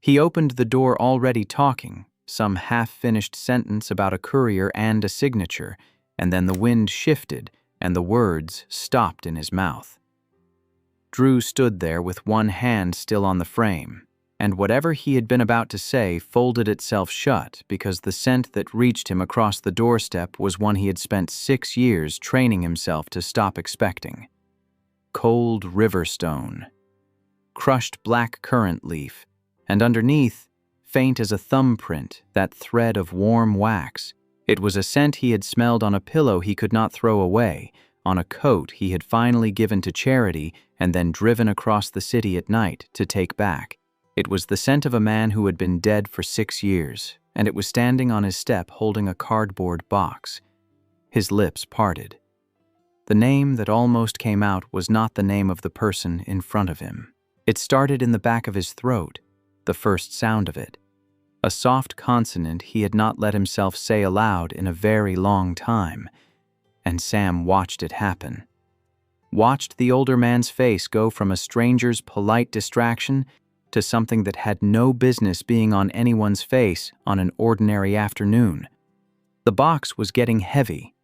He opened the door already talking, some half-finished sentence about a courier and a signature, and then the wind shifted and the words stopped in his mouth. Drew stood there with one hand still on the frame, and whatever he had been about to say folded itself shut because the scent that reached him across the doorstep was one he had spent 6 years training himself to stop expecting. Cold river stone, crushed black currant leaf, and underneath, faint as a thumbprint, that thread of warm wax. It was a scent he had smelled on a pillow he could not throw away, on a coat he had finally given to charity and then driven across the city at night to take back. It was the scent of a man who had been dead for 6 years, and it was standing on his step holding a cardboard box. His lips parted. The name that almost came out was not the name of the person in front of him. It started in the back of his throat, the first sound of it. A soft consonant he had not let himself say aloud in a very long time, and Sam watched it happen. Watched the older man's face go from a stranger's polite distraction to something that had no business being on anyone's face on an ordinary afternoon. The box was getting heavy.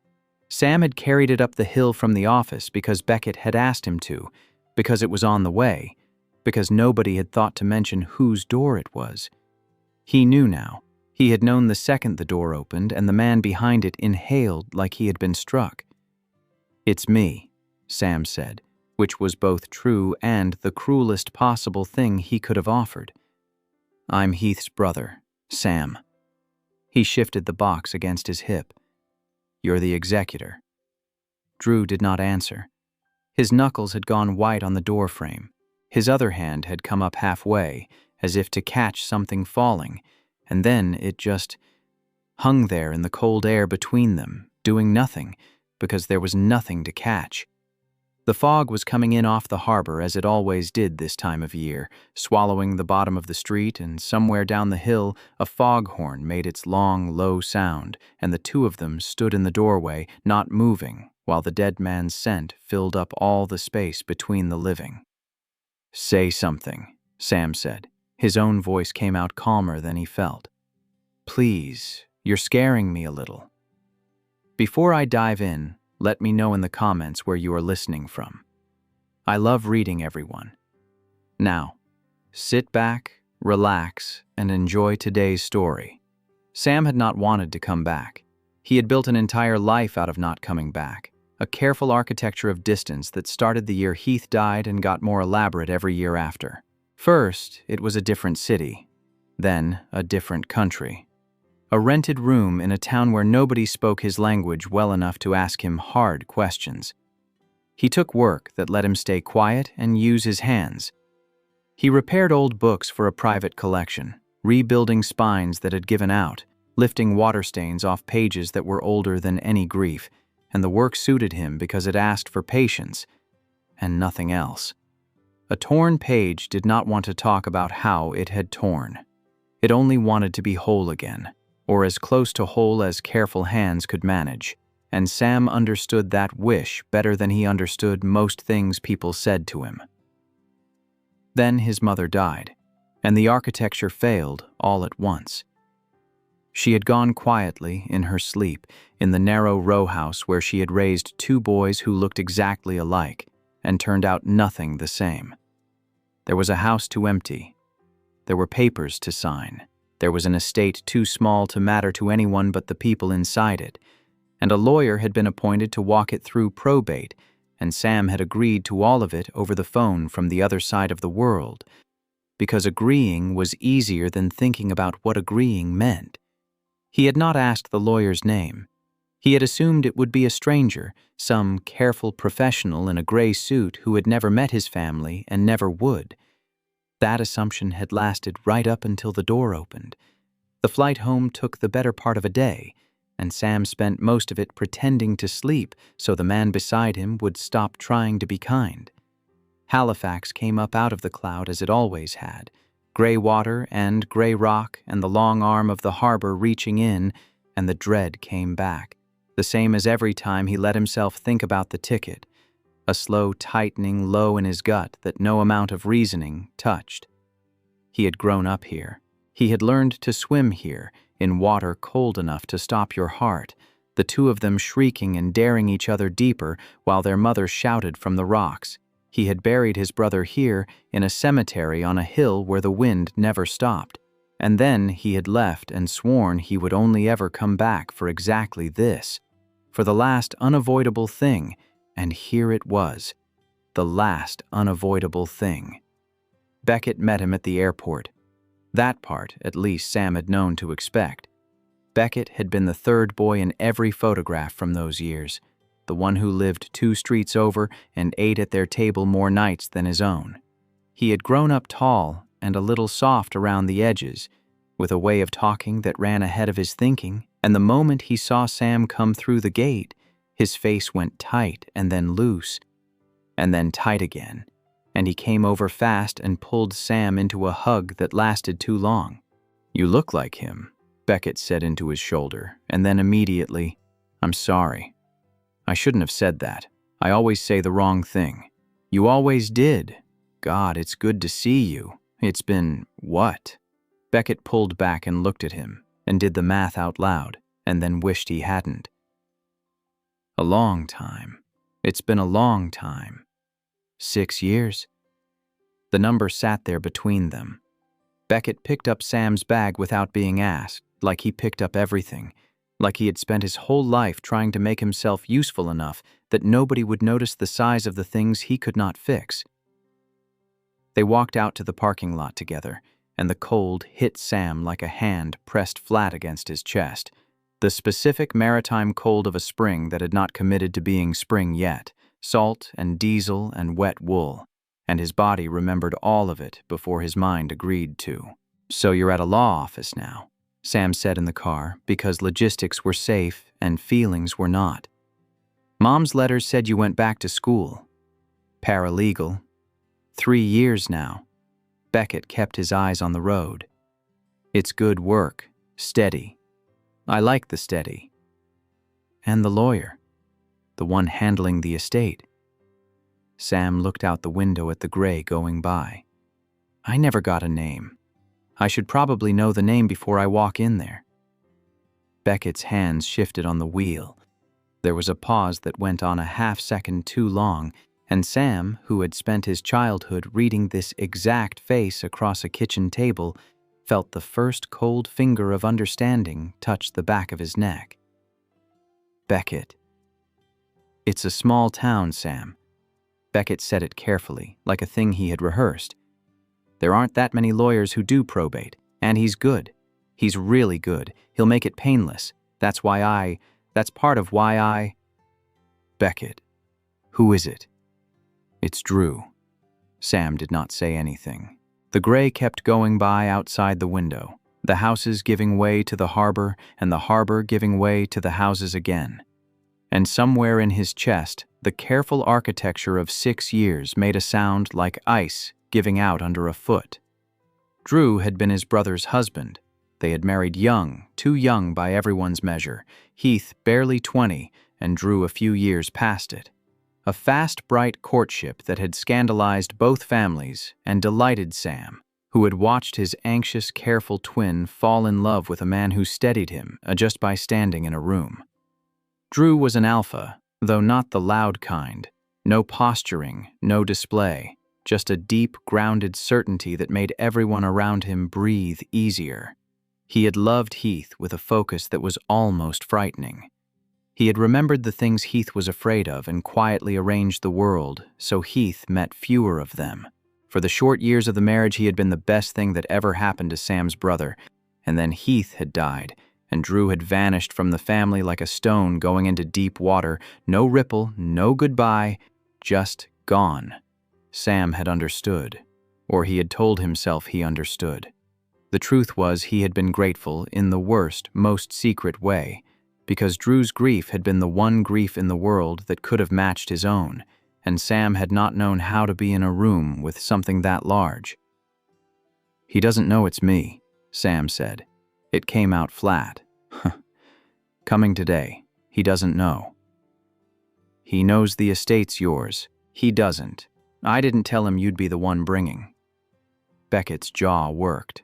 Sam had carried it up the hill from the office because Beckett had asked him to, because it was on the way, because nobody had thought to mention whose door it was. He knew now. He had known the second the door opened and the man behind it inhaled like he had been struck. "It's me," Sam said, which was both true and the cruelest possible thing he could have offered. "I'm Heath's brother, Sam." He shifted the box against his hip. "You're the executor." Drew did not answer. His knuckles had gone white on the door frame. His other hand had come up halfway, as if to catch something falling, and then it just hung there in the cold air between them, doing nothing, because there was nothing to catch. The fog was coming in off the harbor as it always did this time of year, swallowing the bottom of the street, and somewhere down the hill a foghorn made its long, low sound, and the two of them stood in the doorway, not moving, while the dead man's scent filled up all the space between the living. "Say something," Sam said. His own voice came out calmer than he felt. "Please, you're scaring me a little." "Before I dive in, let me know in the comments where you are listening from. I love reading everyone. Now, sit back, relax, and enjoy today's story." Sam had not wanted to come back. He had built an entire life out of not coming back, a careful architecture of distance that started the year Heath died and got more elaborate every year after. First, it was a different city, then a different country. A rented room in a town where nobody spoke his language well enough to ask him hard questions. He took work that let him stay quiet and use his hands. He repaired old books for a private collection, rebuilding spines that had given out, lifting water stains off pages that were older than any grief, and the work suited him because it asked for patience and nothing else. A torn page did not want to talk about how it had torn. It only wanted to be whole again, or as close to whole as careful hands could manage, and Sam understood that wish better than he understood most things people said to him. Then his mother died, and the architecture failed all at once. She had gone quietly in her sleep in the narrow row house where she had raised 2 boys who looked exactly alike and turned out nothing the same. There was a house to empty. There were papers to sign. There was an estate too small to matter to anyone but the people inside it, and a lawyer had been appointed to walk it through probate, and Sam had agreed to all of it over the phone from the other side of the world, because agreeing was easier than thinking about what agreeing meant. He had not asked the lawyer's name. He had assumed it would be a stranger, some careful professional in a gray suit who had never met his family and never would. That assumption had lasted right up until the door opened. The flight home took the better part of a day, and Sam spent most of it pretending to sleep so the man beside him would stop trying to be kind. Halifax came up out of the cloud as it always had, gray water and gray rock and the long arm of the harbor reaching in, and the dread came back, the same as every time he let himself think about the ticket, a slow tightening low in his gut that no amount of reasoning touched. He had grown up here. He had learned to swim here, in water cold enough to stop your heart, the two of them shrieking and daring each other deeper while their mother shouted from the rocks. He had buried his brother here in a cemetery on a hill where the wind never stopped. And then he had left and sworn he would only ever come back for exactly this, for the last unavoidable thing, and here it was, the last unavoidable thing. Beckett met him at the airport. That part, at least, Sam had known to expect. Beckett had been the third boy in every photograph from those years, the one who lived 2 streets over and ate at their table more nights than his own. He had grown up tall and a little soft around the edges, with a way of talking that ran ahead of his thinking, and the moment he saw Sam come through the gate, his face went tight and then loose, and then tight again, and he came over fast and pulled Sam into a hug that lasted too long. "You look like him," Beckett said into his shoulder, and then immediately, "I'm sorry. I shouldn't have said that. I always say the wrong thing." "You always did. God, it's good to see you. It's been, what?" Beckett pulled back and looked at him, and did the math out loud, and then wished he hadn't. "A long time. It's been a long time. 6 years?" The number sat there between them. Beckett picked up Sam's bag without being asked, like he picked up everything, like he had spent his whole life trying to make himself useful enough that nobody would notice the size of the things he could not fix. They walked out to the parking lot together, and the cold hit Sam like a hand pressed flat against his chest, the specific maritime cold of a spring that had not committed to being spring yet, salt and diesel and wet wool, and his body remembered all of it before his mind agreed to. "So you're at a law office now," Sam said in the car, because logistics were safe and feelings were not. "Mom's letters said you went back to school. Paralegal. 3 years now." Beckett kept his eyes on the road. "It's good work, steady. I like the steady." "And the lawyer, the one handling the estate." Sam looked out the window at the gray going by. "I never got a name. I should probably know the name before I walk in there." Beckett's hands shifted on the wheel. There was a pause that went on a half-second too long, and Sam, who had spent his childhood reading this exact face across a kitchen table, felt the first cold finger of understanding touch the back of his neck. "Beckett." "It's a small town, Sam." Beckett said it carefully, like a thing he had rehearsed. "There aren't that many lawyers who do probate, and he's good. He's really good. He'll make it painless. That's part of why I..." "Beckett, who is it?" "It's Drew." Sam did not say anything. The gray kept going by outside the window, the houses giving way to the harbor and the harbor giving way to the houses again. And somewhere in his chest, the careful architecture of 6 years made a sound like ice giving out under a foot. Drew had been his brother's husband. They had married young, too young by everyone's measure, Heath barely 20 and Drew a few years past it. A fast, bright courtship that had scandalized both families and delighted Sam, who had watched his anxious, careful twin fall in love with a man who steadied him just by standing in a room. Drew was an alpha, though not the loud kind. No posturing, no display, just a deep, grounded certainty that made everyone around him breathe easier. He had loved Heath with a focus that was almost frightening. He had remembered the things Heath was afraid of and quietly arranged the world so Heath met fewer of them. For the short years of the marriage, he had been the best thing that ever happened to Sam's brother, and then Heath had died, and Drew had vanished from the family like a stone going into deep water, no ripple, no goodbye, just gone. Sam had understood, or he had told himself he understood. The truth was he had been grateful in the worst, most secret way, because Drew's grief had been the one grief in the world that could have matched his own, and Sam had not known how to be in a room with something that large. "He doesn't know it's me," Sam said. It came out flat. "Coming today. He doesn't know." "He knows the estate's yours. He doesn't. I didn't tell him you'd be the one bringing." Beckett's jaw worked.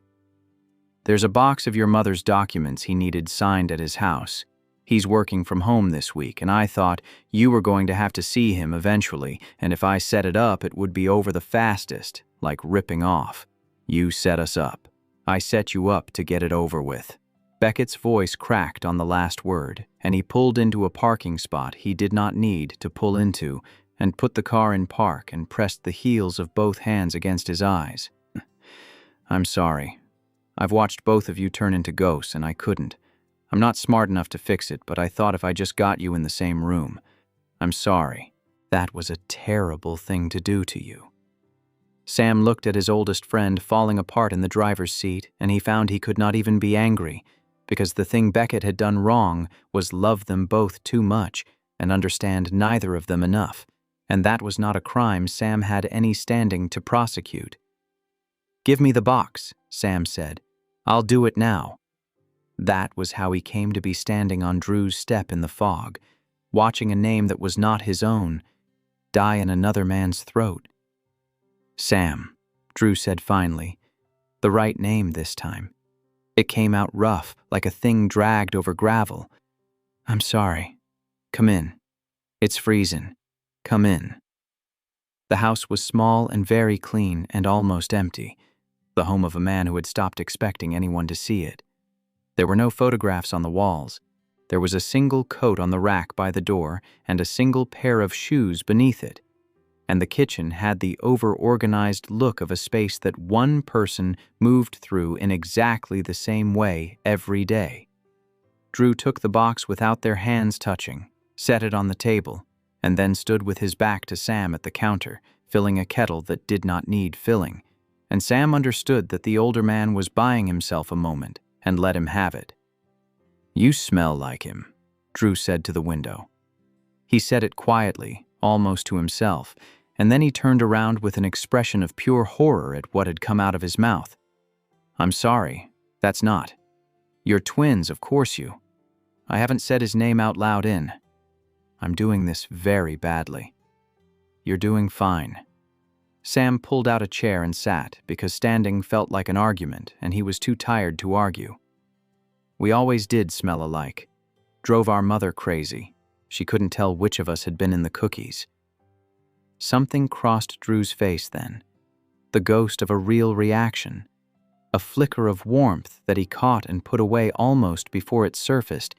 There's a box of your mother's documents he needed signed at his house. He's working from home this week, and I thought you were going to have to see him eventually, and if I set it up, it would be over the fastest, like ripping off. You set us up. I set you up to get it over with. Beckett's voice cracked on the last word, and he pulled into a parking spot he did not need to pull into, and put the car in park and pressed the heels of both hands against his eyes. I'm sorry. I've watched both of you turn into ghosts, and I couldn't. I'm not smart enough to fix it, but I thought if I just got you in the same room. I'm sorry. That was a terrible thing to do to you. Sam looked at his oldest friend falling apart in the driver's seat, and he found he could not even be angry, because the thing Beckett had done wrong was love them both too much and understand neither of them enough, and that was not a crime Sam had any standing to prosecute. Give me the box, Sam said. I'll do it now. That was how he came to be standing on Drew's step in the fog, watching a name that was not his own die in another man's throat. Sam, Drew said finally, the right name this time. It came out rough, like a thing dragged over gravel. I'm sorry. Come in. It's freezing. Come in. The house was small and very clean and almost empty, the home of a man who had stopped expecting anyone to see it. There were no photographs on the walls. There was a single coat on the rack by the door and a single pair of shoes beneath it. And the kitchen had the over-organized look of a space that one person moved through in exactly the same way every day. Drew took the box without their hands touching, set it on the table, and then stood with his back to Sam at the counter, filling a kettle that did not need filling, and Sam understood that the older man was buying himself a moment and let him have it. You smell like him, Drew said to the window. He said it quietly, almost to himself, and then he turned around with an expression of pure horror at what had come out of his mouth. I'm sorry, that's not. You're twins, of course you. I haven't said his name out loud in. I'm doing this very badly. You're doing fine. Sam pulled out a chair and sat, because standing felt like an argument, and he was too tired to argue. We always did smell alike. Drove our mother crazy. She couldn't tell which of us had been in the cookies. Something crossed Drew's face then, the ghost of a real reaction, a flicker of warmth that he caught and put away almost before it surfaced,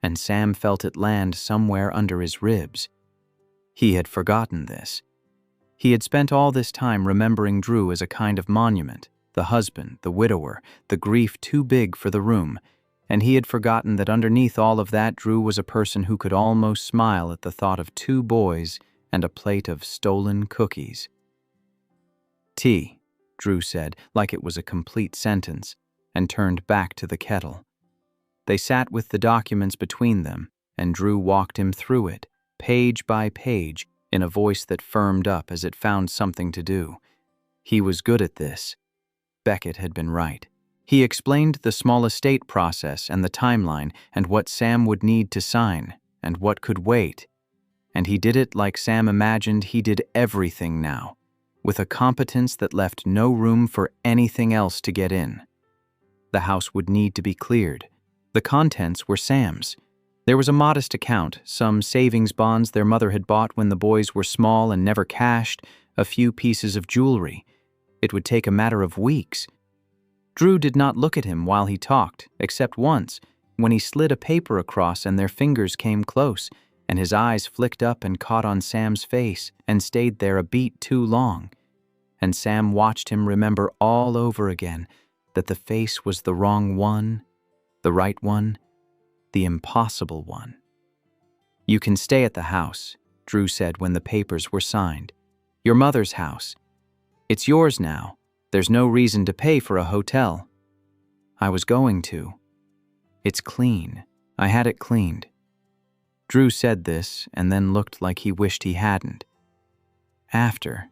and Sam felt it land somewhere under his ribs. He had forgotten this. He had spent all this time remembering Drew as a kind of monument, the husband, the widower, the grief too big for the room, and he had forgotten that underneath all of that Drew was a person who could almost smile at the thought of 2 boys and a plate of stolen cookies. Tea, Drew said, like it was a complete sentence, and turned back to the kettle. They sat with the documents between them, and Drew walked him through it, page by page, in a voice that firmed up as it found something to do. He was good at this. Beckett had been right. He explained the small estate process and the timeline and what Sam would need to sign and what could wait. And he did it like Sam imagined he did everything now, with a competence that left no room for anything else to get in. The house would need to be cleared. The contents were Sam's. There was a modest account, some savings bonds their mother had bought when the boys were small and never cashed, a few pieces of jewelry. It would take a matter of weeks. Drew did not look at him while he talked, except once, when he slid a paper across and their fingers came close, and his eyes flicked up and caught on Sam's face and stayed there a beat too long. And Sam watched him remember all over again that the face was the wrong one, the right one, the impossible one. You can stay at the house, Drew said when the papers were signed. Your mother's house. It's yours now. There's no reason to pay for a hotel. I was going to. It's clean. I had it cleaned. Drew said this and then looked like he wished he hadn't. After,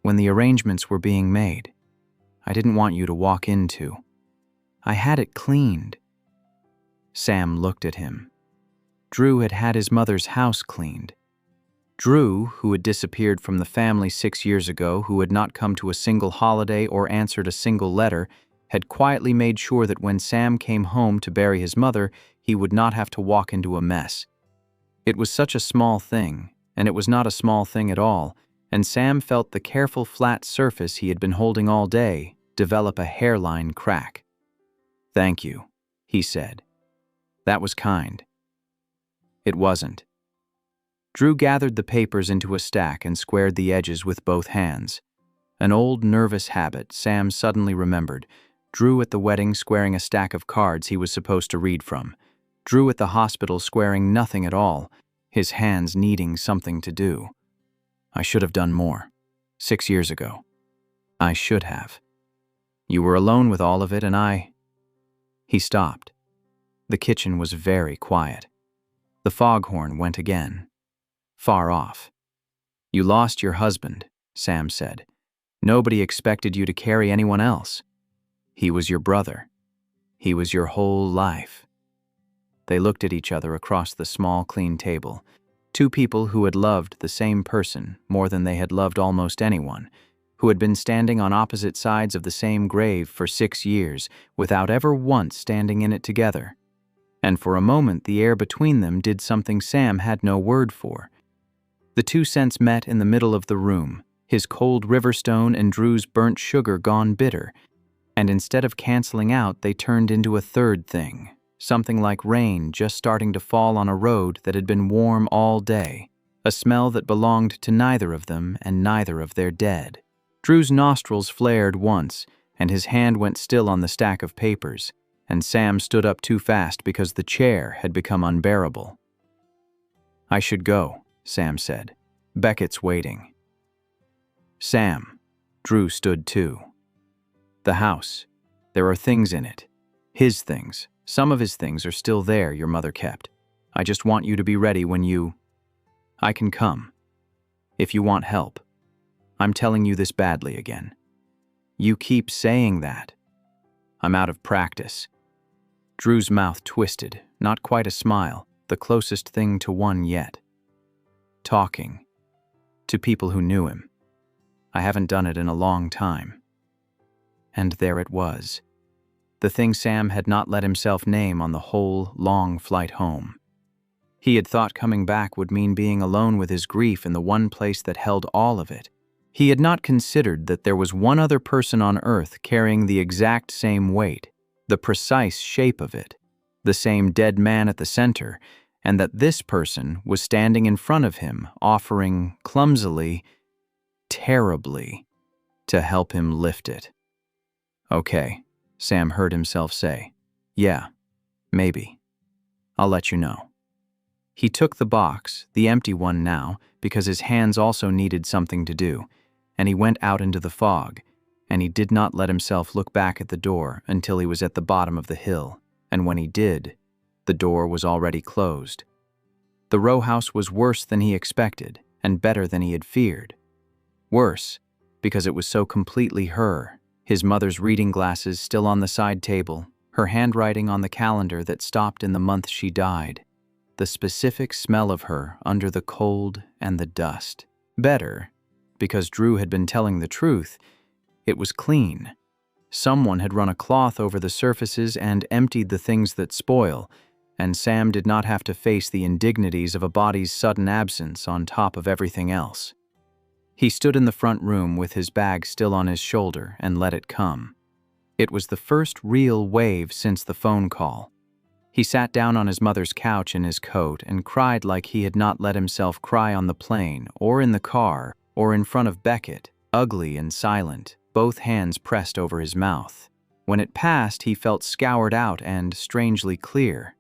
when the arrangements were being made, I didn't want you to walk into. I had it cleaned. Sam looked at him. Drew had had his mother's house cleaned. Drew, who had disappeared from the family 6 years ago, who had not come to a single holiday or answered a single letter, had quietly made sure that when Sam came home to bury his mother, he would not have to walk into a mess. It was such a small thing, and it was not a small thing at all, and Sam felt the careful flat surface he had been holding all day develop a hairline crack. "Thank you," he said. "That was kind." It wasn't. Drew gathered the papers into a stack and squared the edges with both hands. An old nervous habit, Sam suddenly remembered. Drew at the wedding squaring a stack of cards he was supposed to read from. Drew at the hospital squaring nothing at all, his hands needing something to do. "I should have done more. 6 years ago. I should have. You were alone with all of it and I—" He stopped. The kitchen was very quiet. The foghorn went again. Far off. "You lost your husband," Sam said. "Nobody expected you to carry anyone else. He was your brother. He was your whole life." They looked at each other across the small, clean table. Two people who had loved the same person more than they had loved almost anyone, who had been standing on opposite sides of the same grave for 6 years without ever once standing in it together. And for a moment the air between them did something Sam had no word for. The two scents met in the middle of the room, his cold riverstone and Drew's burnt sugar gone bitter, and instead of canceling out, they turned into a third thing, something like rain just starting to fall on a road that had been warm all day, a smell that belonged to neither of them and neither of their dead. Drew's nostrils flared once, and his hand went still on the stack of papers, and Sam stood up too fast because the chair had become unbearable. "I should go," Sam said. "Beckett's waiting." "Sam." Drew stood too. "The house. There are things in it. His things. Some of his things are still there your mother kept. I just want you to be ready when you—" "I can come. If you want help. I'm telling you this badly again." "You keep saying that." "I'm out of practice." Drew's mouth twisted, not quite a smile, the closest thing to one yet. "Talking. To people who knew him. I haven't done it in a long time." And there it was. The thing Sam had not let himself name on the whole long flight home. He had thought coming back would mean being alone with his grief in the one place that held all of it. He had not considered that there was one other person on earth carrying the exact same weight, the precise shape of it, the same dead man at the center, and that this person was standing in front of him, offering clumsily, terribly, to help him lift it. "Okay," Sam heard himself say. "Yeah, maybe. I'll let you know." He took the box, the empty one now, because his hands also needed something to do, and he went out into the fog, and he did not let himself look back at the door until he was at the bottom of the hill, and when he did, the door was already closed. The row house was worse than he expected, and better than he had feared. Worse, because it was so completely her, his mother's reading glasses still on the side table, her handwriting on the calendar that stopped in the month she died, the specific smell of her under the cold and the dust. Better, because Drew had been telling the truth, it was clean. Someone had run a cloth over the surfaces and emptied the things that spoil, and Sam did not have to face the indignities of a body's sudden absence on top of everything else. He stood in the front room with his bag still on his shoulder and let it come. It was the first real wave since the phone call. He sat down on his mother's couch in his coat and cried like he had not let himself cry on the plane or in the car or in front of Beckett, ugly and silent, both hands pressed over his mouth. When it passed, he felt scoured out and strangely clear.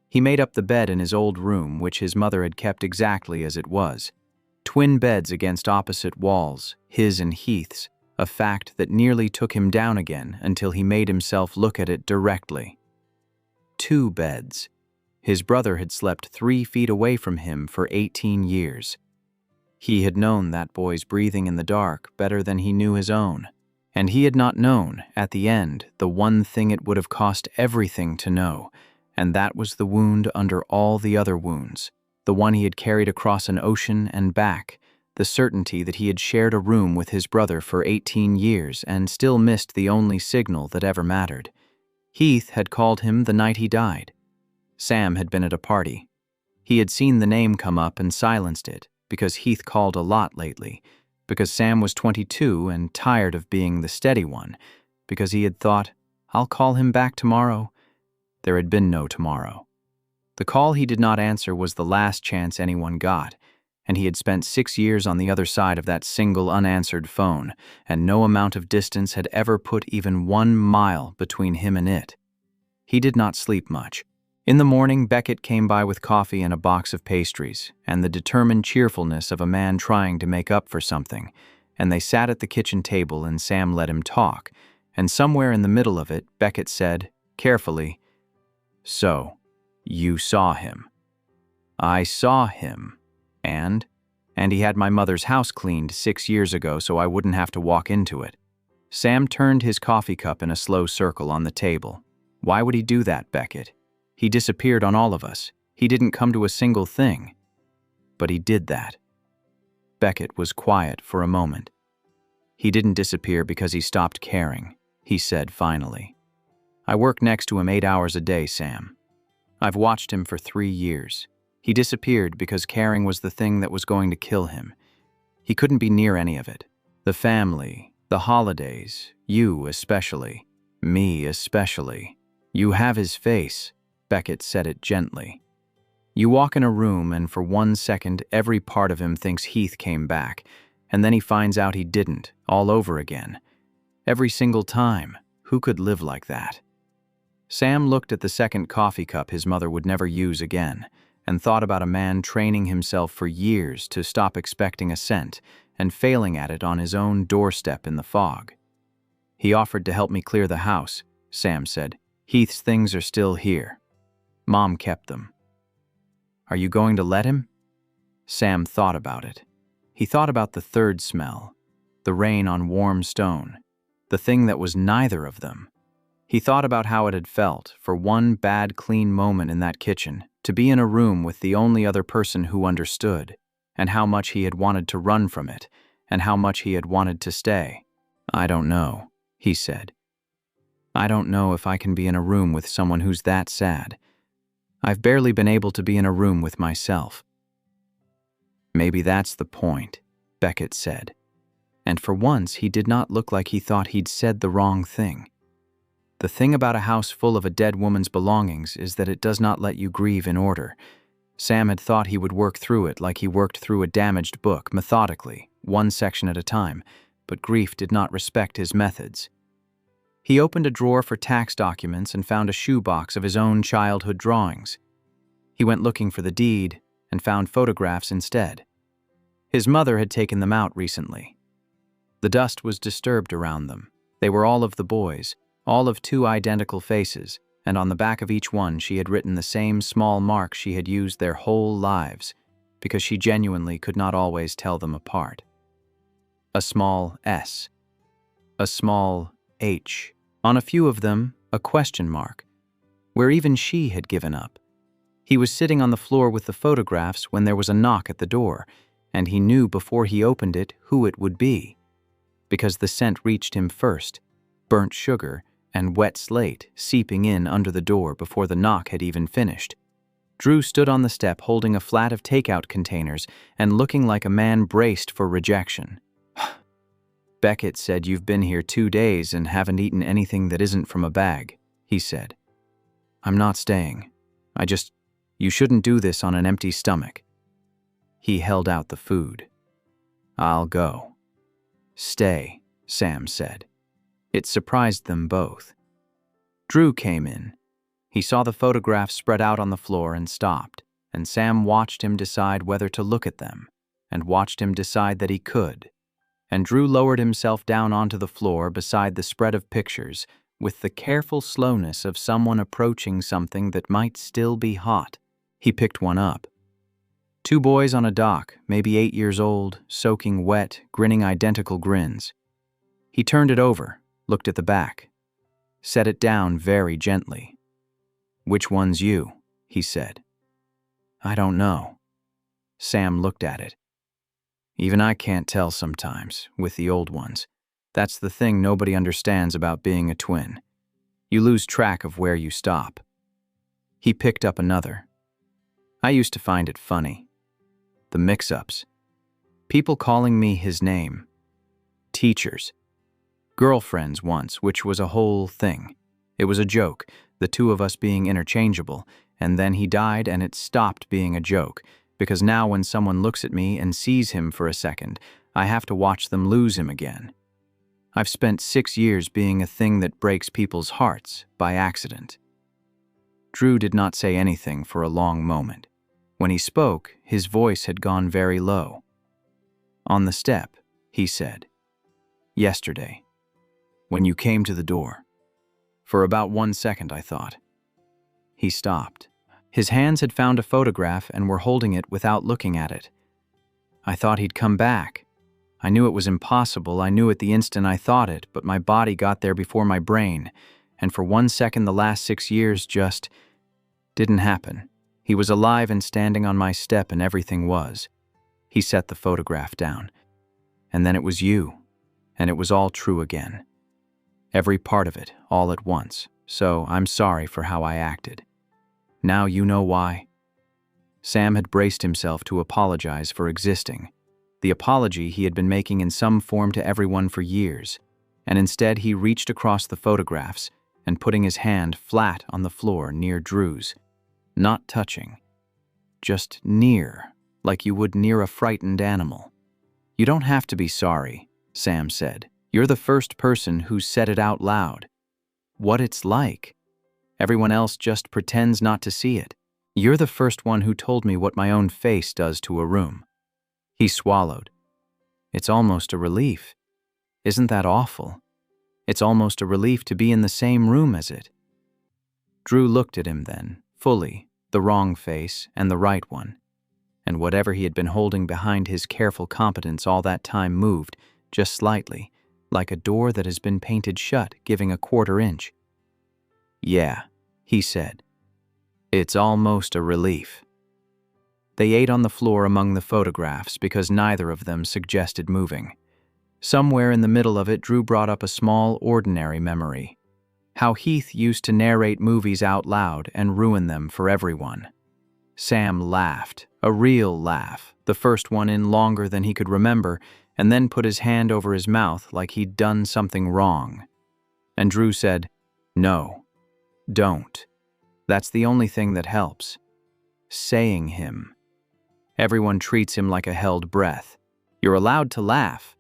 He made up the bed in his old room, which his mother had kept exactly as it was. Twin beds against opposite walls, his and Heath's, a fact that nearly took him down again until he made himself look at it directly. 2 beds. His brother had slept 3 feet away from him for 18 years. He had known that boy's breathing in the dark better than he knew his own, and he had not known, at the end, the one thing it would have cost everything to know, and that was the wound under all the other wounds, the one he had carried across an ocean and back, the certainty that he had shared a room with his brother for 18 years and still missed the only signal that ever mattered. Heath had called him the night he died. Sam had been at a party. He had seen the name come up and silenced it, because Heath called a lot lately, because Sam was 22 and tired of being the steady one, because he had thought, I'll call him back tomorrow. There had been no tomorrow. The call he did not answer was the last chance anyone got, and he had spent 6 years on the other side of that single unanswered phone, and no amount of distance had ever put even 1 mile between him and it. He did not sleep much. In the morning, Beckett came by with coffee and a box of pastries, and the determined cheerfulness of a man trying to make up for something, and they sat at the kitchen table and Sam let him talk, and somewhere in the middle of it, Beckett said, carefully, "So, you saw him." "I saw him. And he had my mother's house cleaned 6 years ago so I wouldn't have to walk into it." Sam turned his coffee cup in a slow circle on the table. "Why would he do that, Beckett? He disappeared on all of us. He didn't come to a single thing. But he did that." Beckett was quiet for a moment. "He didn't disappear because he stopped caring," he said finally. "I work next to him 8 hours a day, Sam. I've watched him for 3 years. He disappeared because caring was the thing that was going to kill him. He couldn't be near any of it. The family, the holidays, you especially, me especially. You have his face." Beckett said it gently. "You walk in a room and for 1 second every part of him thinks Heath came back, and then he finds out he didn't, all over again. Every single time. Who could live like that?" Sam looked at the second coffee cup his mother would never use again, and thought about a man training himself for years to stop expecting a cent and failing at it on his own doorstep in the fog. "He offered to help me clear the house," Sam said. "Heath's things are still here. Mom kept them." "Are you going to let him?" Sam thought about it. He thought about the third smell, the rain on warm stone, the thing that was neither of them. He thought about how it had felt, for one bad, clean moment in that kitchen, to be in a room with the only other person who understood, and how much he had wanted to run from it, and how much he had wanted to stay. "I don't know," he said. "I don't know if I can be in a room with someone who's that sad. I've barely been able to be in a room with myself." "Maybe that's the point," Beckett said. And for once he did not look like he thought he'd said the wrong thing. The thing about a house full of a dead woman's belongings is that it does not let you grieve in order. Sam had thought he would work through it like he worked through a damaged book, methodically, 1 section at a time, but grief did not respect his methods. He opened a drawer for tax documents and found a shoebox of his own childhood drawings. He went looking for the deed and found photographs instead. His mother had taken them out recently. The dust was disturbed around them. They were all of the boys, all of 2 identical faces, and on the back of each one she had written the same small mark she had used their whole lives, because she genuinely could not always tell them apart. A small S, a small H, on a few of them a question mark, where even she had given up. He was sitting on the floor with the photographs when there was a knock at the door, and he knew before he opened it who it would be, because the scent reached him first, burnt sugar and wet slate seeping in under the door before the knock had even finished. Drew stood on the step holding a flat of takeout containers and looking like a man braced for rejection. "Beckett said you've been here 2 days and haven't eaten anything that isn't from a bag," he said. "I'm not staying. You shouldn't do this on an empty stomach." He held out the food. "I'll go." "Stay," Sam said. It surprised them both. Drew came in. He saw the photographs spread out on the floor and stopped, and Sam watched him decide whether to look at them, and watched him decide that he could. And Drew lowered himself down onto the floor beside the spread of pictures with the careful slowness of someone approaching something that might still be hot. He picked one up. 2 boys on a dock, maybe 8 years old, soaking wet, grinning identical grins. He turned it over, looked at the back, set it down very gently. "Which one's you?" he said. "I don't know," Sam looked at it. Even I can't tell sometimes, with the old ones. That's the thing nobody understands about being a twin. You lose track of where you stop. He picked up another. I used to find it funny. The mix-ups. People calling me his name. Teachers. Girlfriends once, which was a whole thing. It was a joke, the two of us being interchangeable, and then he died and it stopped being a joke, because now when someone looks at me and sees him for a second, I have to watch them lose him again. I've spent 6 years being a thing that breaks people's hearts by accident. Drew did not say anything for a long moment. When he spoke, his voice had gone very low. On the step, he said, "Yesterday, when you came to the door." For about 1 second, I thought. He stopped. His hands had found a photograph and were holding it without looking at it. I thought he'd come back. I knew it was impossible. I knew at the instant I thought it, but my body got there before my brain, and for 1 second the last 6 years just didn't happen. He was alive and standing on my step and everything was. He set the photograph down. And then it was you, and it was all true again. Every part of it, all at once, so I'm sorry for how I acted. Now you know why. Sam had braced himself to apologize for existing. The apology he had been making in some form to everyone for years, and instead he reached across the photographs and putting his hand flat on the floor near Drew's. Not touching. Just near, like you would near a frightened animal. "You don't have to be sorry," Sam said. "You're the first person who said it out loud. What it's like. Everyone else just pretends not to see it. You're the first one who told me what my own face does to a room." He swallowed. "It's almost a relief. Isn't that awful? It's almost a relief to be in the same room as it." Drew looked at him then, fully, the wrong face and the right one. And whatever he had been holding behind his careful competence all that time moved, just slightly, like a door that has been painted shut, giving a 1/4 inch. "Yeah," he said. "It's almost a relief." They ate on the floor among the photographs because neither of them suggested moving. Somewhere in the middle of it, Drew brought up a small, ordinary memory. How Heath used to narrate movies out loud and ruin them for everyone. Sam laughed, a real laugh, the first one in longer than he could remember, and then put his hand over his mouth like he'd done something wrong. And Drew said, "No, don't. That's the only thing that helps. Saying him. Everyone treats him like a held breath. You're allowed to laugh."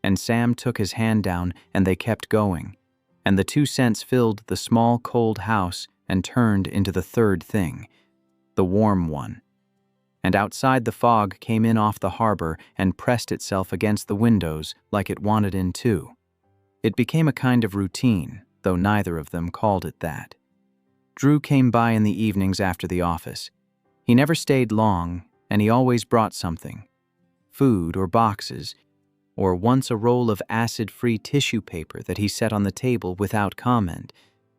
And Sam took his hand down and they kept going, and the 2 cents filled the small cold house and turned into the third thing, the warm one. And outside the fog came in off the harbor and pressed itself against the windows like it wanted in too. It became a kind of routine, though neither of them called it that. Drew came by in the evenings after the office. He never stayed long, and he always brought something. Food or boxes, or once a roll of acid-free tissue paper that he set on the table without comment,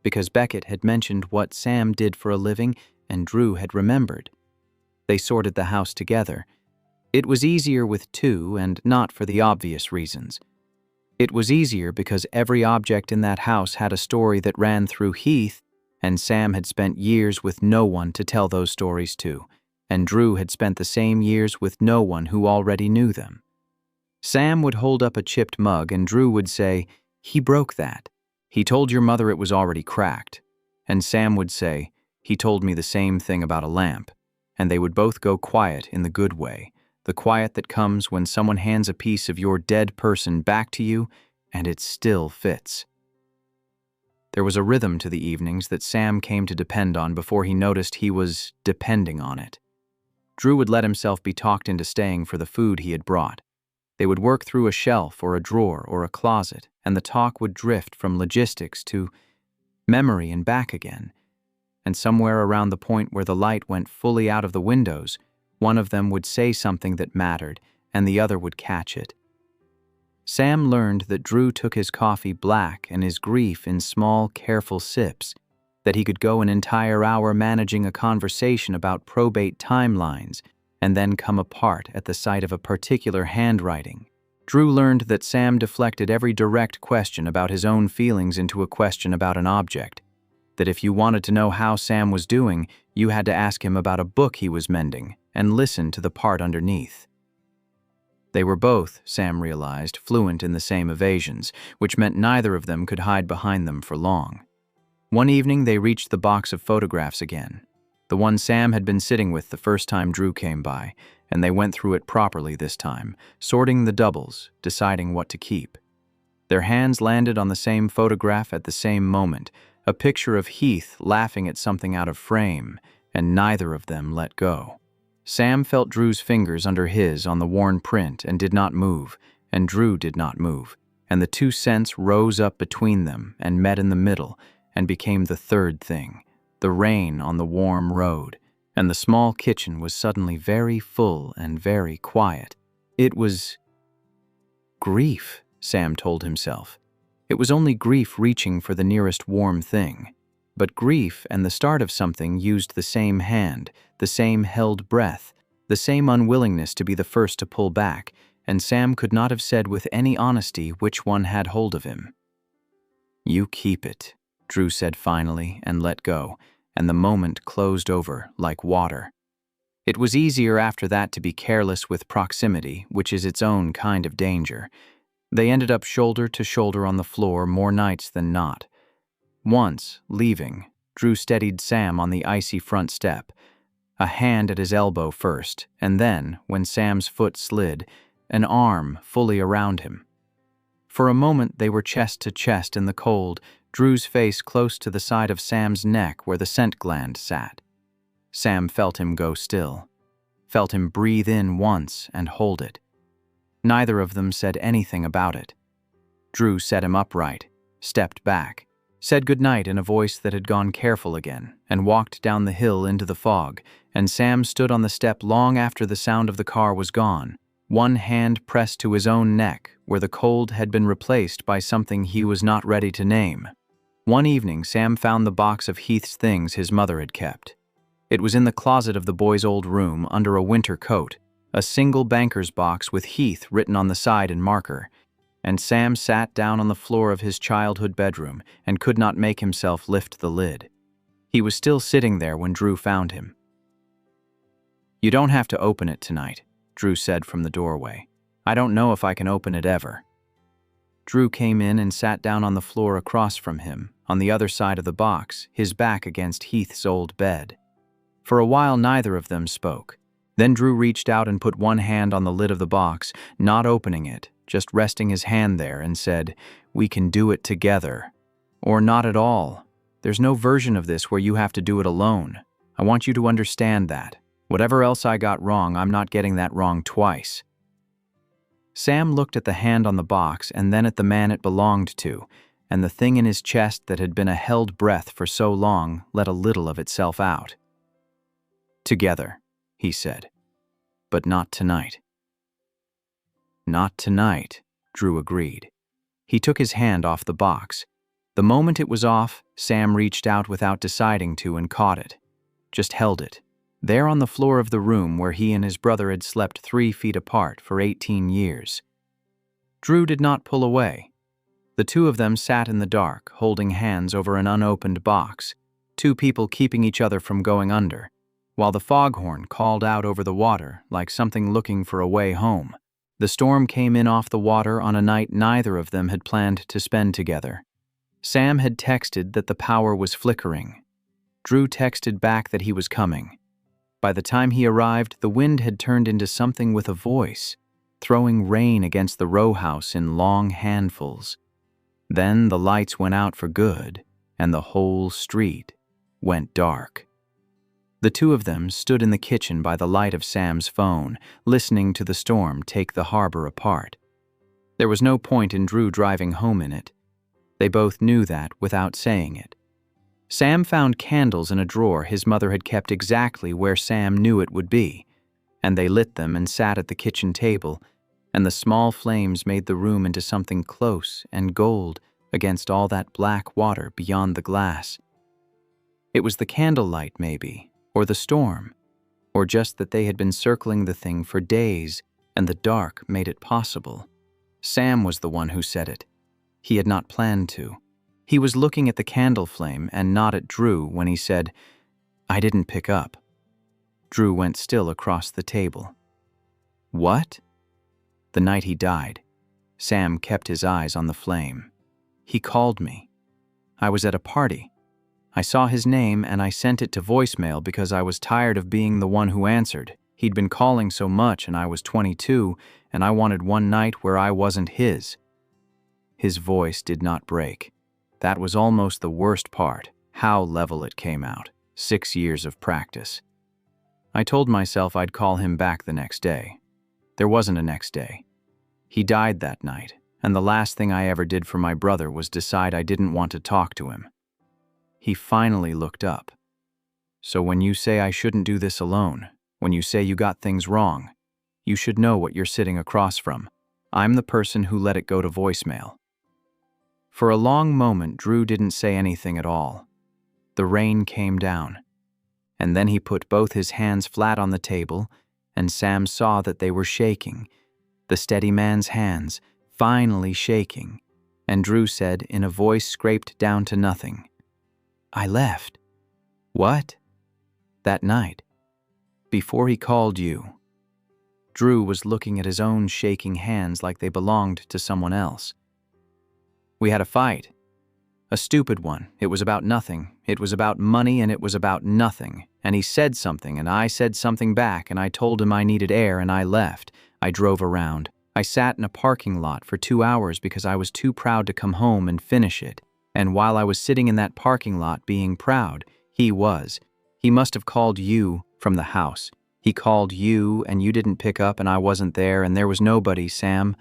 because Beckett had mentioned what Sam did for a living and Drew had remembered. They sorted the house together. It was easier with 2 and not for the obvious reasons. It was easier because every object in that house had a story that ran through Heath, and Sam had spent years with no one to tell those stories to, and Drew had spent the same years with no one who already knew them. Sam would hold up a chipped mug and Drew would say, "He broke that. He told your mother it was already cracked." And Sam would say, "He told me the same thing about a lamp." And they would both go quiet in the good way, the quiet that comes when someone hands a piece of your dead person back to you and it still fits. There was a rhythm to the evenings that Sam came to depend on before he noticed he was depending on it. Drew would let himself be talked into staying for the food he had brought. They would work through a shelf or a drawer or a closet, and the talk would drift from logistics to memory and back again. And somewhere around the point where the light went fully out of the windows, one of them would say something that mattered, and the other would catch it. Sam learned that Drew took his coffee black and his grief in small, careful sips, that he could go an entire hour managing a conversation about probate timelines, and then come apart at the sight of a particular handwriting. Drew learned that Sam deflected every direct question about his own feelings into a question about an object, that if you wanted to know how Sam was doing, you had to ask him about a book he was mending and listen to the part underneath. They were both, Sam realized, fluent in the same evasions, which meant neither of them could hide behind them for long. One evening they reached the box of photographs again, the one Sam had been sitting with the first time Drew came by, and they went through it properly this time, sorting the doubles, deciding what to keep. Their hands landed on the same photograph at the same moment, a picture of Heath laughing at something out of frame, and neither of them let go. Sam felt Drew's fingers under his on the worn print and did not move, and Drew did not move, and the two scents rose up between them and met in the middle and became the third thing, the rain on the warm road, and the small kitchen was suddenly very full and very quiet. It was grief, Sam told himself. It was only grief reaching for the nearest warm thing. But grief and the start of something used the same hand, the same held breath, the same unwillingness to be the first to pull back, and Sam could not have said with any honesty which one had hold of him. "You keep it," Drew said finally and let go, and the moment closed over like water. It was easier after that to be careless with proximity, which is its own kind of danger. They ended up shoulder to shoulder on the floor more nights than not. Once, leaving, Drew steadied Sam on the icy front step, a hand at his elbow first, and then, when Sam's foot slid, an arm fully around him. For a moment they were chest to chest in the cold, Drew's face close to the side of Sam's neck where the scent gland sat. Sam felt him go still, felt him breathe in once and hold it. Neither of them said anything about it. Drew set him upright, stepped back, said goodnight in a voice that had gone careful again, and walked down the hill into the fog, and Sam stood on the step long after the sound of the car was gone, one hand pressed to his own neck where the cold had been replaced by something he was not ready to name. One evening, Sam found the box of Heath's things his mother had kept. It was in the closet of the boy's old room under a winter coat, a single banker's box with Heath written on the side in marker, and Sam sat down on the floor of his childhood bedroom and could not make himself lift the lid. He was still sitting there when Drew found him. "You don't have to open it tonight," Drew said from the doorway. "I don't know if I can open it ever." Drew came in and sat down on the floor across from him, on the other side of the box, his back against Heath's old bed. For a while neither of them spoke. Then Drew reached out and put one hand on the lid of the box, not opening it, just resting his hand there, and said, "We can do it together. Or not at all. There's no version of this where you have to do it alone. I want you to understand that. Whatever else I got wrong, I'm not getting that wrong twice." Sam looked at the hand on the box and then at the man it belonged to, and the thing in his chest that had been a held breath for so long let a little of itself out. "Together," he said. "But not tonight." "Not tonight," Drew agreed. He took his hand off the box. The moment it was off, Sam reached out without deciding to and caught it. Just held it, there on the floor of the room where he and his brother had slept 3 feet apart for 18 years. Drew did not pull away. The two of them sat in the dark, holding hands over an unopened box, two people keeping each other from going under, while the foghorn called out over the water like something looking for a way home. The storm came in off the water on a night neither of them had planned to spend together. Sam had texted that the power was flickering. Drew texted back that he was coming. By the time he arrived, the wind had turned into something with a voice, throwing rain against the row house in long handfuls. Then the lights went out for good, and the whole street went dark. The two of them stood in the kitchen by the light of Sam's phone, listening to the storm take the harbor apart. There was no point in Drew driving home in it. They both knew that without saying it. Sam found candles in a drawer his mother had kept exactly where Sam knew it would be, and they lit them and sat at the kitchen table, and the small flames made the room into something close and gold against all that black water beyond the glass. It was the candlelight, maybe, or the storm, or just that they had been circling the thing for days and the dark made it possible. Sam was the one who said it. He had not planned to. He was looking at the candle flame and not at Drew when he said, "I didn't pick up." Drew went still across the table. "What?" "The night he died." Sam kept his eyes on the flame. "He called me. I was at a party. I saw his name and I sent it to voicemail because I was tired of being the one who answered. He'd been calling so much and I was 22 and I wanted one night where I wasn't his." His voice did not break. That was almost the worst part, how level it came out. 6 years of practice. I told myself I'd call him back the next day. There wasn't a next day. He died that night, and the last thing I ever did for my brother was decide I didn't want to talk to him. He finally looked up. "So when you say I shouldn't do this alone, when you say you got things wrong, you should know what you're sitting across from. I'm the person who let it go to voicemail." For a long moment, Drew didn't say anything at all. The rain came down, and then he put both his hands flat on the table, and Sam saw that they were shaking, the steady man's hands finally shaking, and Drew said in a voice scraped down to nothing, "I left." "What?" "That night, before he called you." Drew was looking at his own shaking hands like they belonged to someone else. "We had a fight. A stupid one. It was about nothing. It was about money and it was about nothing. And he said something and I said something back and I told him I needed air and I left. I drove around. I sat in a parking lot for 2 hours because I was too proud to come home and finish it. And while I was sitting in that parking lot being proud, he must have called you from the house. He called you and you didn't pick up and I wasn't there and there was nobody, Sam.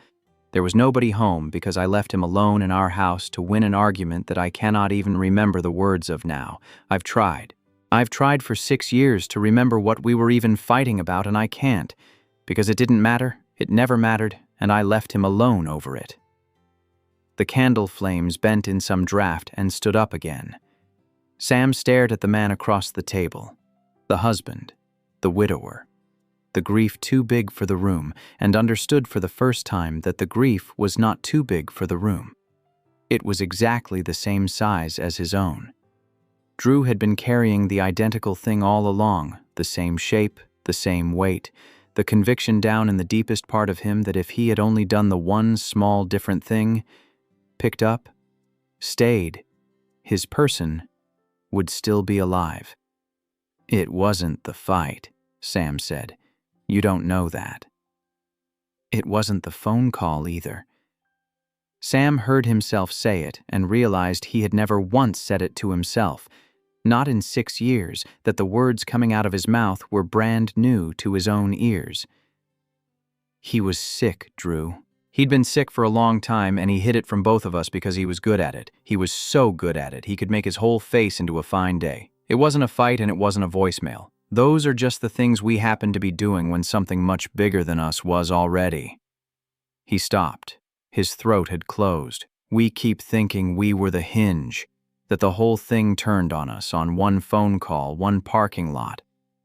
There was nobody home because I left him alone in our house to win an argument that I cannot even remember the words of now. I've tried. I've tried for 6 years to remember what we were even fighting about and I can't, because it didn't matter, it never mattered, and I left him alone over it. The candle flames bent in some draft and stood up again. Sam stared at the man across the table, the husband, the widower. The grief too big for the room, and understood for the first time that the grief was not too big for the room. It was exactly the same size as his own. Drew had been carrying the identical thing all along, the same shape, the same weight, the conviction down in the deepest part of him that if he had only done the one small different thing, picked up, stayed, his person would still be alive. "It wasn't the fight," Sam said. "You don't know that." "It wasn't the phone call either." Sam heard himself say it and realized he had never once said it to himself, not in 6 years, that the words coming out of his mouth were brand new to his own ears. "He was sick, Drew. He'd been sick for a long time and he hid it from both of us because he was good at it. He was so good at it, he could make his whole face into a fine day. It wasn't a fight and it wasn't a voicemail. Those are just the things we happened to be doing when something much bigger than us was already." He stopped. His throat had closed. "We keep thinking we were the hinge, that the whole thing turned on us on one phone call, one parking lot.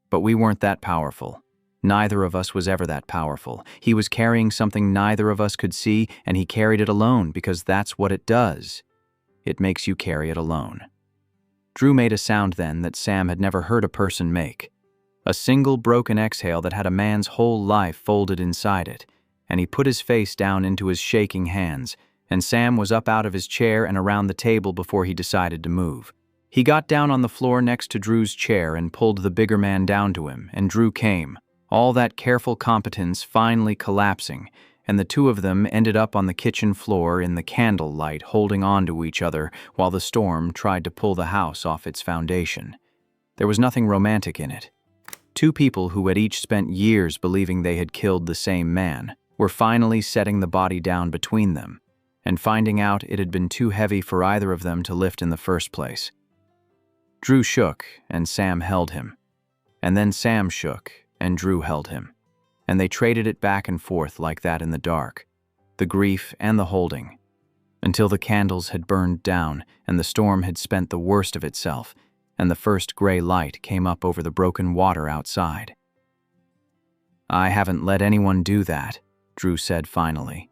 But we weren't that powerful. Neither of us was ever that powerful. He was carrying something neither of us could see, and he carried it alone because that's what it does. It makes you carry it alone." Drew made a sound then that Sam had never heard a person make. A single broken exhale that had a man's whole life folded inside it, and he put his face down into his shaking hands, and Sam was up out of his chair and around the table before he decided to move. He got down on the floor next to Drew's chair and pulled the bigger man down to him, and Drew came, all that careful competence finally collapsing, and the two of them ended up on the kitchen floor in the candle light holding on to each other while the storm tried to pull the house off its foundation. There was nothing romantic in it. Two people who had each spent years believing they had killed the same man were finally setting the body down between them and finding out it had been too heavy for either of them to lift in the first place. Drew shook and Sam held him. And then Sam shook and Drew held him. And they traded it back and forth like that in the dark, the grief and the holding, until the candles had burned down and the storm had spent the worst of itself, and the first gray light came up over the broken water outside. I haven't let anyone do that, Drew said finally.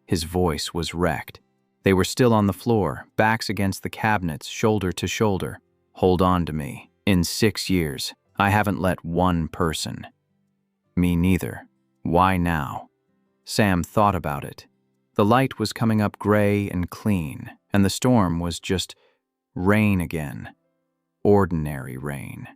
His voice was wrecked. They were still on the floor, backs against the cabinets, shoulder to shoulder. Hold on to me. In 6 years, I haven't let one person. Me neither. Why now? Sam thought about it. The light was coming up gray and clean, and the storm was just rain again. Ordinary rain.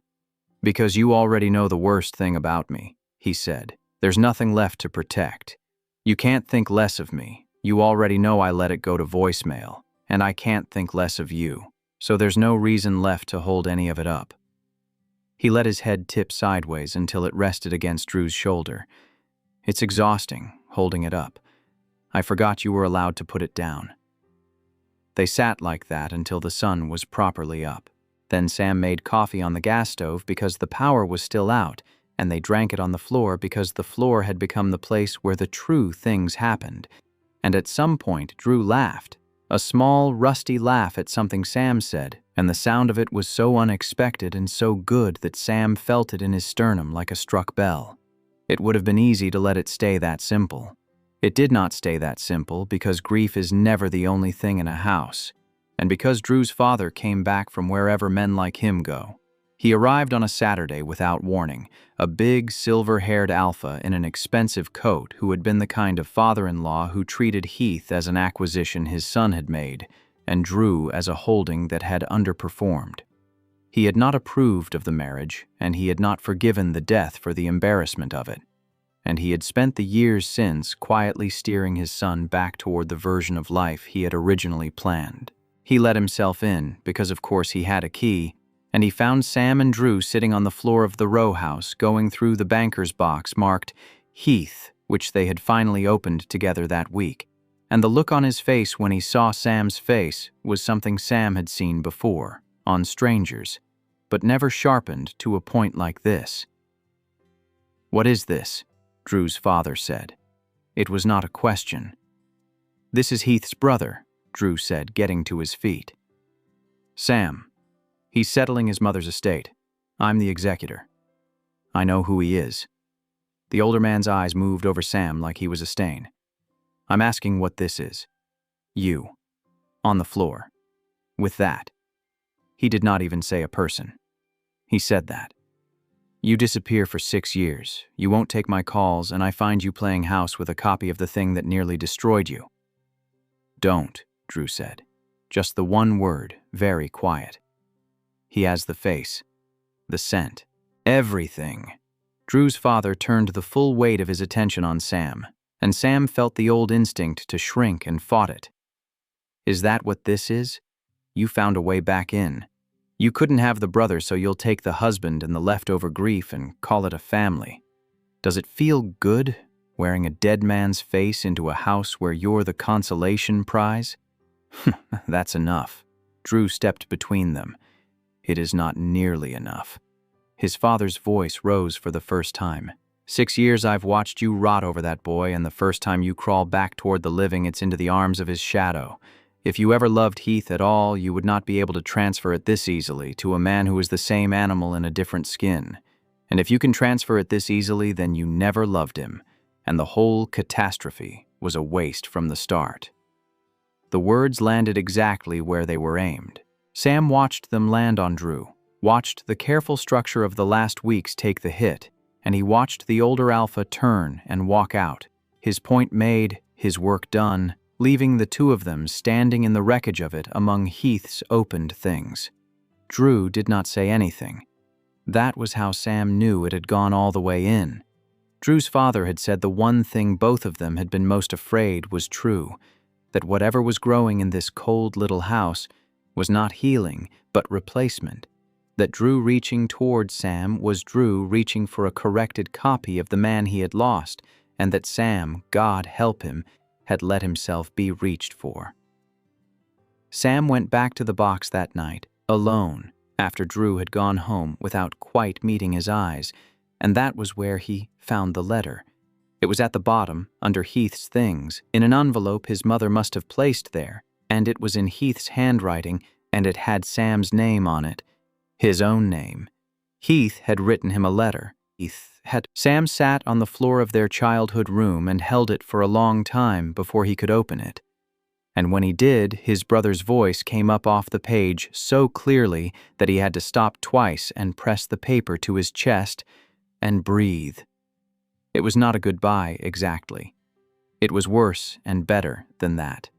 Because you already know the worst thing about me, he said. There's nothing left to protect. You can't think less of me. You already know I let it go to voicemail, and I can't think less of you, so there's no reason left to hold any of it up. He let his head tip sideways until it rested against Drew's shoulder. It's exhausting, holding it up. I forgot you were allowed to put it down. They sat like that until the sun was properly up. Then Sam made coffee on the gas stove because the power was still out, and they drank it on the floor because the floor had become the place where the true things happened. And at some point, Drew laughed, a small, rusty laugh at something Sam said, and the sound of it was so unexpected and so good that Sam felt it in his sternum like a struck bell. It would have been easy to let it stay that simple. It did not stay that simple because grief is never the only thing in a house, and because Drew's father came back from wherever men like him go. He arrived on a Saturday without warning, a big, silver-haired alpha in an expensive coat who had been the kind of father-in-law who treated Heath as an acquisition his son had made, and Drew as a holding that had underperformed. He had not approved of the marriage, and he had not forgiven the death for the embarrassment of it. And he had spent the years since quietly steering his son back toward the version of life he had originally planned. He let himself in, because of course he had a key, and he found Sam and Drew sitting on the floor of the row house going through the banker's box marked Heath, which they had finally opened together that week. And the look on his face when he saw Sam's face was something Sam had seen before, on strangers, but never sharpened to a point like this. "What is this?" Drew's father said. It was not a question. "This is Heath's brother," Drew said, getting to his feet. "Sam. He's settling his mother's estate. I'm the executor. I know who he is." The older man's eyes moved over Sam like he was a stain. "I'm asking what this is. You. On the floor. With that." He did not even say a person. He said that. "You disappear for 6 years. You won't take my calls, and I find you playing house with a copy of the thing that nearly destroyed you." "Don't," Drew said. Just the one word, very quiet. He has the face, the scent, everything. Drew's father turned the full weight of his attention on Sam, and Sam felt the old instinct to shrink and fought it. "Is that what this is? You found a way back in. You couldn't have the brother, so you'll take the husband and the leftover grief and call it a family. Does it feel good, wearing a dead man's face into a house where you're the consolation prize?" "That's enough." Drew stepped between them. "It is not nearly enough." His father's voice rose for the first time. 6 years I've watched you rot over that boy, and the first time you crawl back toward the living, it's into the arms of his shadow. If you ever loved Heath at all, you would not be able to transfer it this easily to a man who is the same animal in a different skin. And if you can transfer it this easily, then you never loved him, and the whole catastrophe was a waste from the start. The words landed exactly where they were aimed. Sam watched them land on Drew, watched the careful structure of the last weeks take the hit, and he watched the older alpha turn and walk out, his point made, his work done, leaving the two of them standing in the wreckage of it among Heath's opened things. Drew did not say anything. That was how Sam knew it had gone all the way in. Drew's father had said the one thing both of them had been most afraid was true, that whatever was growing in this cold little house was not healing, but replacement. That Drew reaching toward Sam was Drew reaching for a corrected copy of the man he had lost, and that Sam, God help him, had let himself be reached for. Sam went back to the box that night, alone, after Drew had gone home without quite meeting his eyes, and that was where he found the letter. It was at the bottom, under Heath's things, in an envelope his mother must have placed there, and it was in Heath's handwriting, and it had Sam's name on it, his own name. Heath had written him a letter, Heath had. Sam sat on the floor of their childhood room and held it for a long time before he could open it. And when he did, his brother's voice came up off the page so clearly that he had to stop twice and press the paper to his chest and breathe. It was not a goodbye, exactly. It was worse and better than that.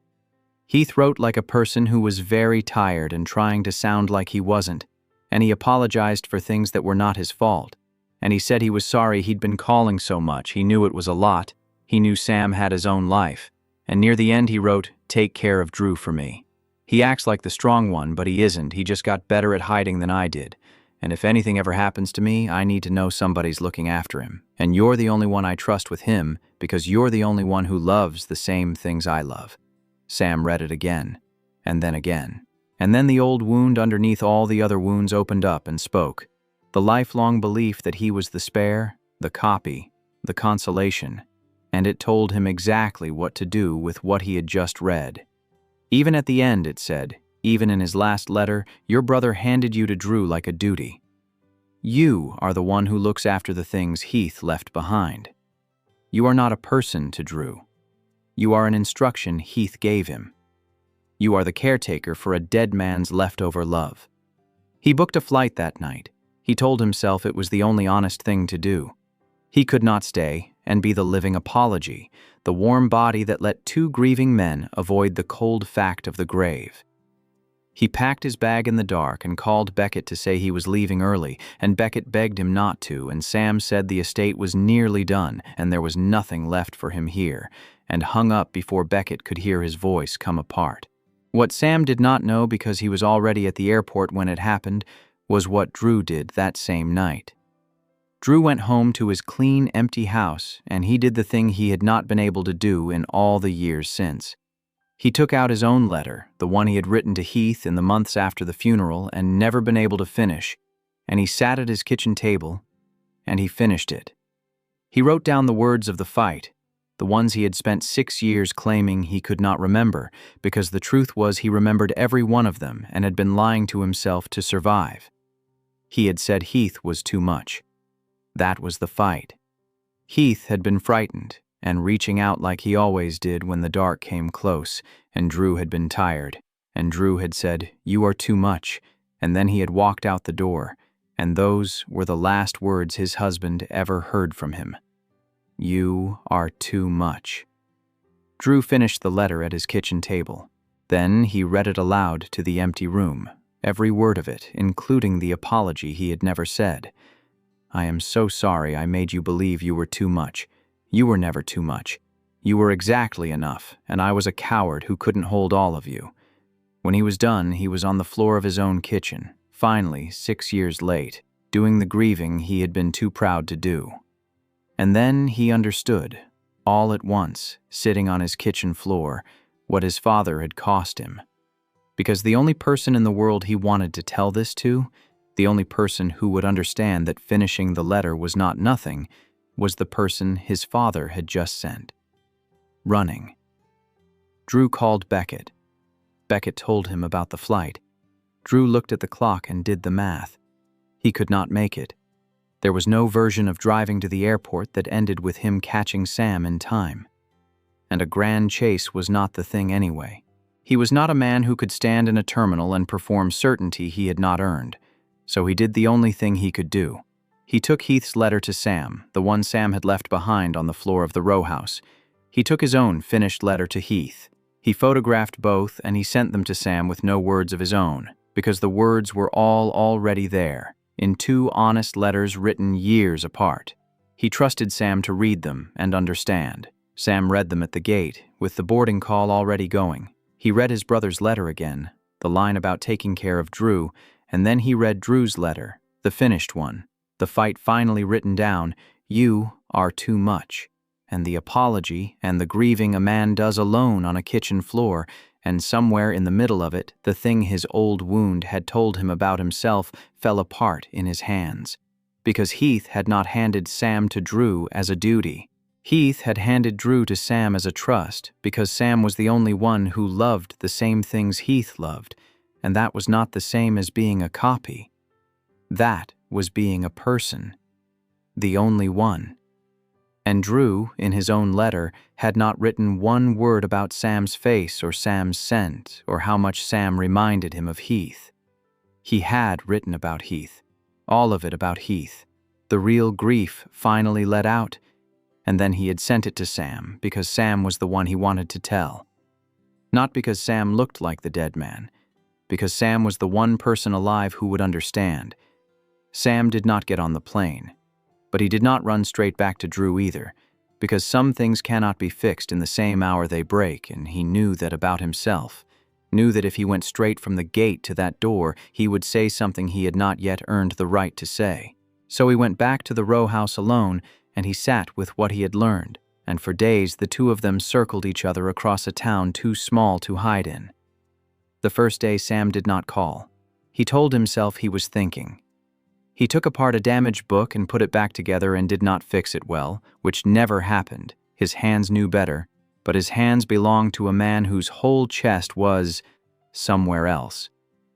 Heath wrote like a person who was very tired and trying to sound like he wasn't, and he apologized for things that were not his fault. And he said he was sorry he'd been calling so much. He knew it was a lot. He knew Sam had his own life. And near the end he wrote, "Take care of Drew for me. He acts like the strong one, but he isn't. He just got better at hiding than I did. And if anything ever happens to me, I need to know somebody's looking after him. And you're the only one I trust with him because you're the only one who loves the same things I love." Sam read it again, and then again. And then the old wound underneath all the other wounds opened up and spoke. The lifelong belief that he was the spare, the copy, the consolation. And it told him exactly what to do with what he had just read. Even at the end, it said, even in his last letter, your brother handed you to Drew like a duty. You are the one who looks after the things Heath left behind. You are not a person to Drew. You are an instruction Heath gave him. You are the caretaker for a dead man's leftover love. He booked a flight that night. He told himself it was the only honest thing to do. He could not stay and be the living apology, the warm body that let two grieving men avoid the cold fact of the grave. He packed his bag in the dark and called Beckett to say he was leaving early, and Beckett begged him not to, and Sam said the estate was nearly done and there was nothing left for him here, and hung up before Beckett could hear his voice come apart. What Sam did not know, because he was already at the airport when it happened, was what Drew did that same night. Drew went home to his clean, empty house, and he did the thing he had not been able to do in all the years since. He took out his own letter, the one he had written to Heath in the months after the funeral and never been able to finish, and he sat at his kitchen table, and he finished it. He wrote down the words of the fight, the ones he had spent 6 years claiming he could not remember, because the truth was he remembered every one of them and had been lying to himself to survive. He had said Heath was too much. That was the fight. Heath had been frightened and reaching out like he always did when the dark came close, and Drew had been tired, and Drew had said, "You are too much," and then he had walked out the door, and those were the last words his husband ever heard from him. "You are too much." Drew finished the letter at his kitchen table. Then he read it aloud to the empty room, every word of it, including the apology he had never said. "I am so sorry I made you believe you were too much. You were never too much. You were exactly enough, and I was a coward who couldn't hold all of you." When he was done, he was on the floor of his own kitchen, finally, 6 years late, doing the grieving he had been too proud to do. And then he understood, all at once, sitting on his kitchen floor, what his father had cost him. Because the only person in the world he wanted to tell this to, the only person who would understand that finishing the letter was not nothing, was the person his father had just sent. Running. Drew called Beckett. Beckett told him about the flight. Drew looked at the clock and did the math. He could not make it. There was no version of driving to the airport that ended with him catching Sam in time. And a grand chase was not the thing anyway. He was not a man who could stand in a terminal and perform certainty he had not earned. So he did the only thing he could do. He took Heath's letter to Sam, the one Sam had left behind on the floor of the row house. He took his own finished letter to Heath. He photographed both and he sent them to Sam with no words of his own, because the words were all already there, in 2 honest letters written years apart. He trusted Sam to read them and understand. Sam read them at the gate, with the boarding call already going. He read his brother's letter again, the line about taking care of Drew, and then he read Drew's letter, the finished one, the fight finally written down, "You are too much," and the apology and the grieving a man does alone on a kitchen floor, and somewhere in the middle of it, the thing his old wound had told him about himself fell apart in his hands. Because Heath had not handed Sam to Drew as a duty. Heath had handed Drew to Sam as a trust, because Sam was the only one who loved the same things Heath loved, and that was not the same as being a copy. That was being a person. the only one. And Drew, in his own letter, had not written one word about Sam's face or Sam's scent or how much Sam reminded him of Heath. He had written about Heath, all of it about Heath. The real grief finally let out, and then he had sent it to Sam because Sam was the one he wanted to tell. Not because Sam looked like the dead man, because Sam was the one person alive who would understand. Sam did not get on the plane, but he did not run straight back to Drew either, because some things cannot be fixed in the same hour they break, and he knew that about himself, knew that if he went straight from the gate to that door, he would say something he had not yet earned the right to say. So he went back to the row house alone, and he sat with what he had learned, and for days the two of them circled each other across a town too small to hide in. The first day Sam did not call. He told himself he was thinking. He took apart a damaged book and put it back together and did not fix it well, which never happened. His hands knew better, but his hands belonged to a man whose whole chest was somewhere else.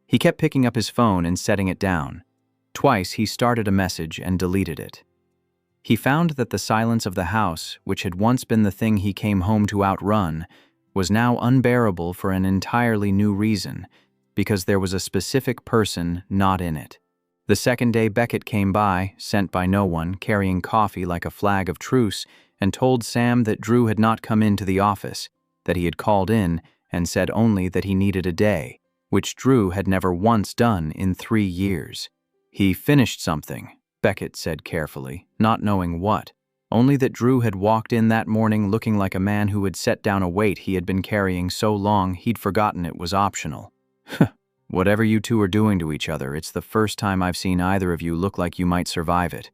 He kept picking up his phone and setting it down. Twice he started a message and deleted it. He found that the silence of the house, which had once been the thing he came home to outrun, was now unbearable for an entirely new reason, because there was a specific person not in it. The second day Beckett came by, sent by no one, carrying coffee like a flag of truce, and told Sam that Drew had not come into the office, that he had called in and said only that he needed a day, which Drew had never once done in 3 years. He finished something, Beckett said carefully, not knowing what, only that Drew had walked in that morning looking like a man who had set down a weight he had been carrying so long he'd forgotten it was optional. Whatever you two are doing to each other, it's the first time I've seen either of you look like you might survive it.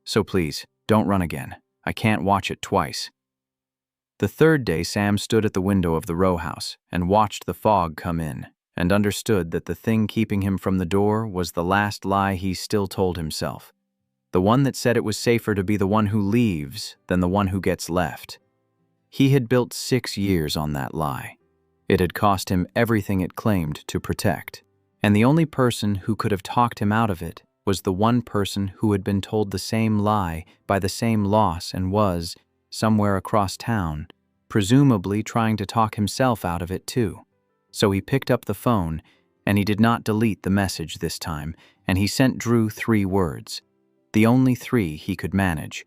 So please, don't run again. I can't watch it twice. The third day Sam stood at the window of the row house and watched the fog come in, and understood that the thing keeping him from the door was the last lie he still told himself. The one that said it was safer to be the one who leaves than the one who gets left. He had built 6 years on that lie. It had cost him everything it claimed to protect, and the only person who could have talked him out of it was the one person who had been told the same lie by the same loss and was, somewhere across town, presumably trying to talk himself out of it too. So he picked up the phone, and he did not delete the message this time, and he sent Drew 3 words, the only 3 he could manage.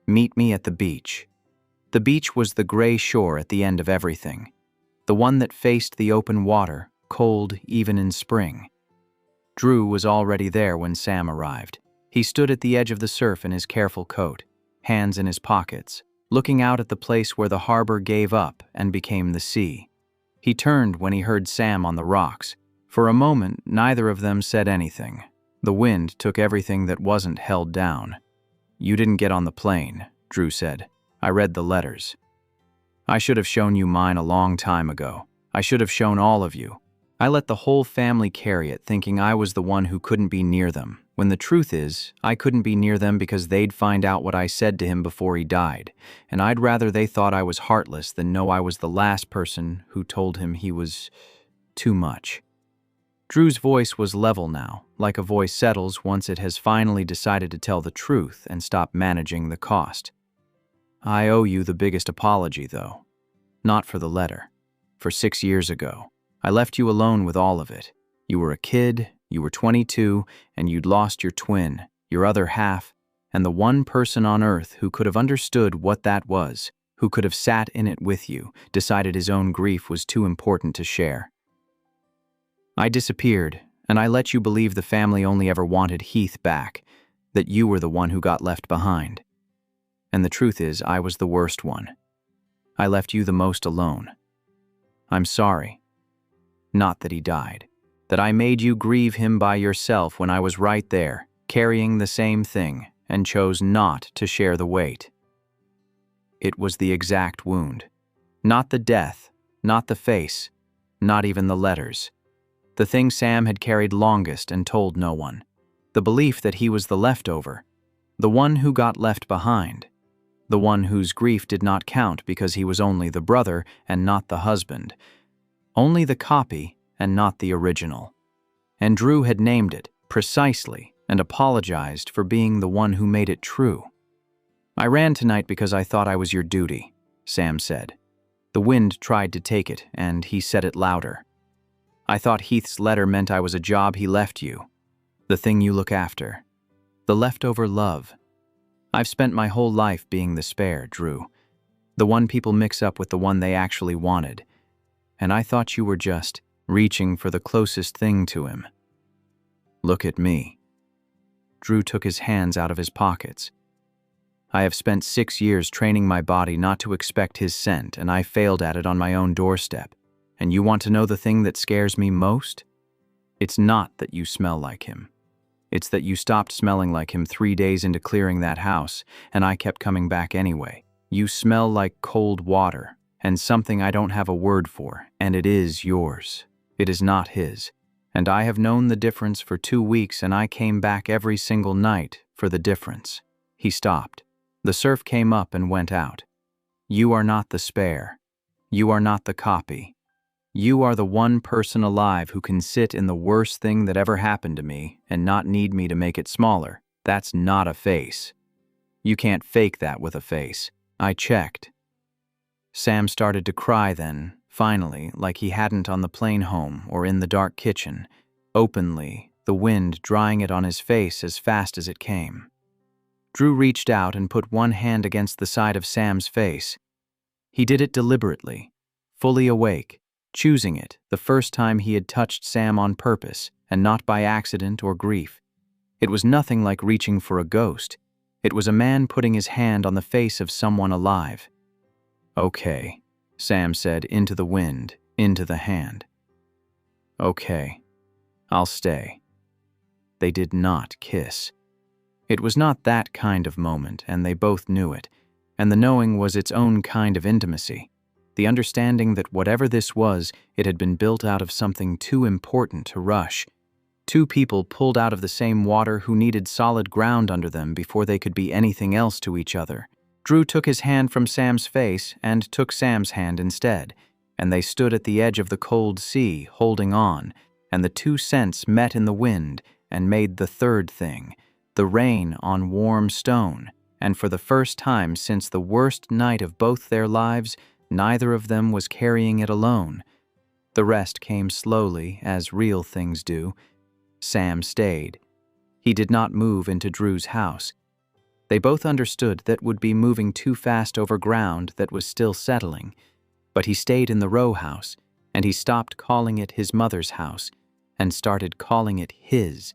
Meet me at the beach. The beach was the gray shore at the end of everything. The one that faced the open water, cold even in spring. Drew was already there when Sam arrived. He stood at the edge of the surf in his careful coat, hands in his pockets, looking out at the place where the harbor gave up and became the sea. He turned when he heard Sam on the rocks. For a moment, neither of them said anything. The wind took everything that wasn't held down. You didn't get on the plane, Drew said. I read the letters. I should have shown you mine a long time ago. I should have shown all of you. I let the whole family carry it, thinking I was the one who couldn't be near them, when the truth is, I couldn't be near them because they'd find out what I said to him before he died, and I'd rather they thought I was heartless than know I was the last person who told him he was too much. Drew's voice was level now, like a voice settles once it has finally decided to tell the truth and stop managing the cost. I owe you the biggest apology, though. Not for the letter. For 6 years ago. I left you alone with all of it. You were a kid, you were 22, and you'd lost your twin, your other half, and the one person on earth who could have understood what that was, who could have sat in it with you, decided his own grief was too important to share. I disappeared, and I let you believe the family only ever wanted Heath back, that you were the one who got left behind. And the truth is, I was the worst one. I left you the most alone. I'm sorry. Not that he died. That I made you grieve him by yourself when I was right there, carrying the same thing, and chose not to share the weight. It was the exact wound. Not the death, not the face, not even the letters. The thing Sam had carried longest and told no one. The belief that he was the leftover, the one who got left behind. The one whose grief did not count because he was only the brother and not the husband. Only the copy and not the original. And Drew had named it, precisely, and apologized for being the one who made it true. "I ran tonight because I thought I was your duty," Sam said. The wind tried to take it, and he said it louder. "I thought Heath's letter meant I was a job he left you, the thing you look after, the leftover love. I've spent my whole life being the spare, Drew, the one people mix up with the one they actually wanted, and I thought you were just reaching for the closest thing to him. Look at me." Drew took his hands out of his pockets. "I have spent 6 years training my body not to expect his scent, and I failed at it on my own doorstep. And you want to know the thing that scares me most? It's not that you smell like him. It's that you stopped smelling like him 3 days into clearing that house, and I kept coming back anyway. You smell like cold water, and something I don't have a word for, and it is yours. It is not his. And I have known the difference for 2 weeks, and I came back every single night for the difference." He stopped. The surf came up and went out. "You are not the spare. You are not the copy. You are the one person alive who can sit in the worst thing that ever happened to me and not need me to make it smaller. That's not a face. You can't fake that with a face. I checked." Sam started to cry then, finally, like he hadn't on the plane home or in the dark kitchen, openly, the wind drying it on his face as fast as it came. Drew reached out and put one hand against the side of Sam's face. He did it deliberately, fully awake, choosing it the first time he had touched Sam on purpose and not by accident or grief. It was nothing like reaching for a ghost. It was a man putting his hand on the face of someone alive. "Okay," Sam said into the wind, into the hand. "Okay, I'll stay." They did not kiss. It was not that kind of moment, and they both knew it, and the knowing was its own kind of intimacy. The understanding that whatever this was, it had been built out of something too important to rush. 2 people pulled out of the same water who needed solid ground under them before they could be anything else to each other. Drew took his hand from Sam's face and took Sam's hand instead, and they stood at the edge of the cold sea, holding on, and the 2 scents met in the wind and made the third thing, the rain on warm stone, and for the first time since the worst night of both their lives, neither of them was carrying it alone. The rest came slowly, as real things do. Sam stayed. He did not move into Drew's house. They both understood that would be moving too fast over ground that was still settling, but he stayed in the row house, and he stopped calling it his mother's house and started calling it his.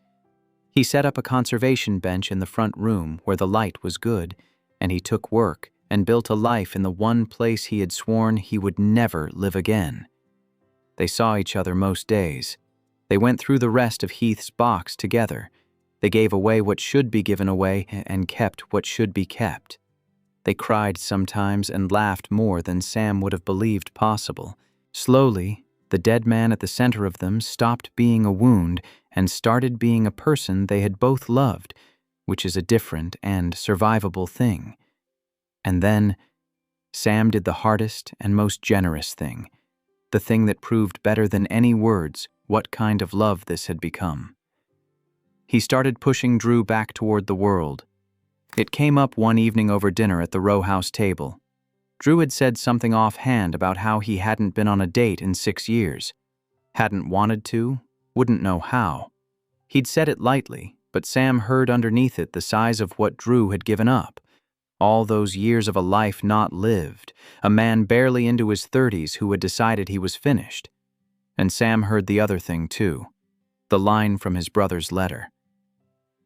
He set up a conservation bench in the front room where the light was good, and he took work and built a life in the one place he had sworn he would never live again. They saw each other most days. They went through the rest of Heath's box together. They gave away what should be given away and kept what should be kept. They cried sometimes and laughed more than Sam would have believed possible. Slowly, the dead man at the center of them stopped being a wound and started being a person they had both loved, which is a different and survivable thing. And then, Sam did the hardest and most generous thing, the thing that proved better than any words what kind of love this had become. He started pushing Drew back toward the world. It came up one evening over dinner at the row house table. Drew had said something offhand about how he hadn't been on a date in 6 years. Hadn't wanted to, wouldn't know how. He'd said it lightly, but Sam heard underneath it the size of what Drew had given up. All those years of a life not lived, a man barely into his 30s who had decided he was finished. And Sam heard the other thing too, the line from his brother's letter.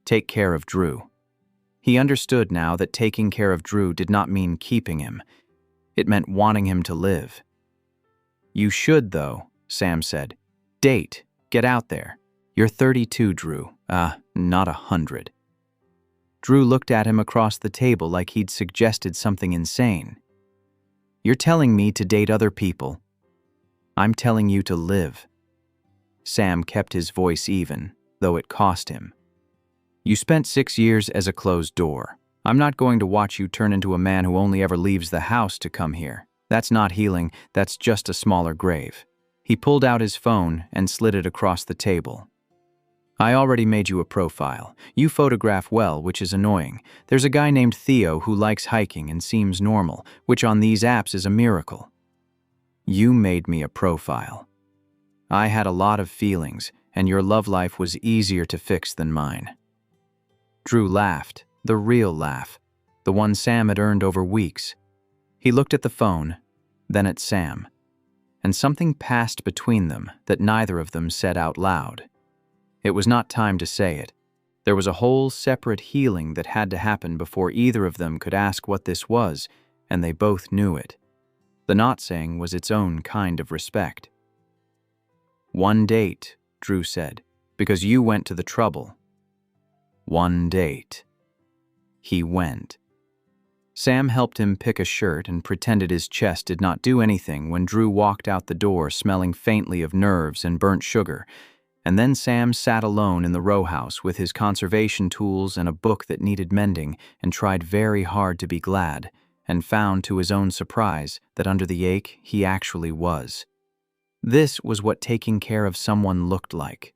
Take care of Drew. He understood now that taking care of Drew did not mean keeping him. It meant wanting him to live. You should, though, Sam said. Date. Get out there. You're 32, Drew. Not 100. Drew looked at him across the table like he'd suggested something insane. You're telling me to date other people. I'm telling you to live. Sam kept his voice even, though it cost him. You spent 6 years as a closed door. I'm not going to watch you turn into a man who only ever leaves the house to come here. That's not healing, that's just a smaller grave. He pulled out his phone and slid it across the table. I already made you a profile. You photograph well, which is annoying. There's a guy named Theo who likes hiking and seems normal, which on these apps is a miracle. You made me a profile. I had a lot of feelings, and your love life was easier to fix than mine. Drew laughed, the real laugh, the one Sam had earned over weeks. He looked at the phone, then at Sam, and something passed between them that neither of them said out loud. It was not time to say it. There was a whole separate healing that had to happen before either of them could ask what this was, and they both knew it. The not saying was its own kind of respect. "One date," Drew said, "because you went to the trouble." One date. He went. Sam helped him pick a shirt and pretended his chest did not do anything when Drew walked out the door smelling faintly of nerves and burnt sugar, and then Sam sat alone in the row house with his conservation tools and a book that needed mending and tried very hard to be glad, and found to his own surprise that under the ache he actually was. This was what taking care of someone looked like.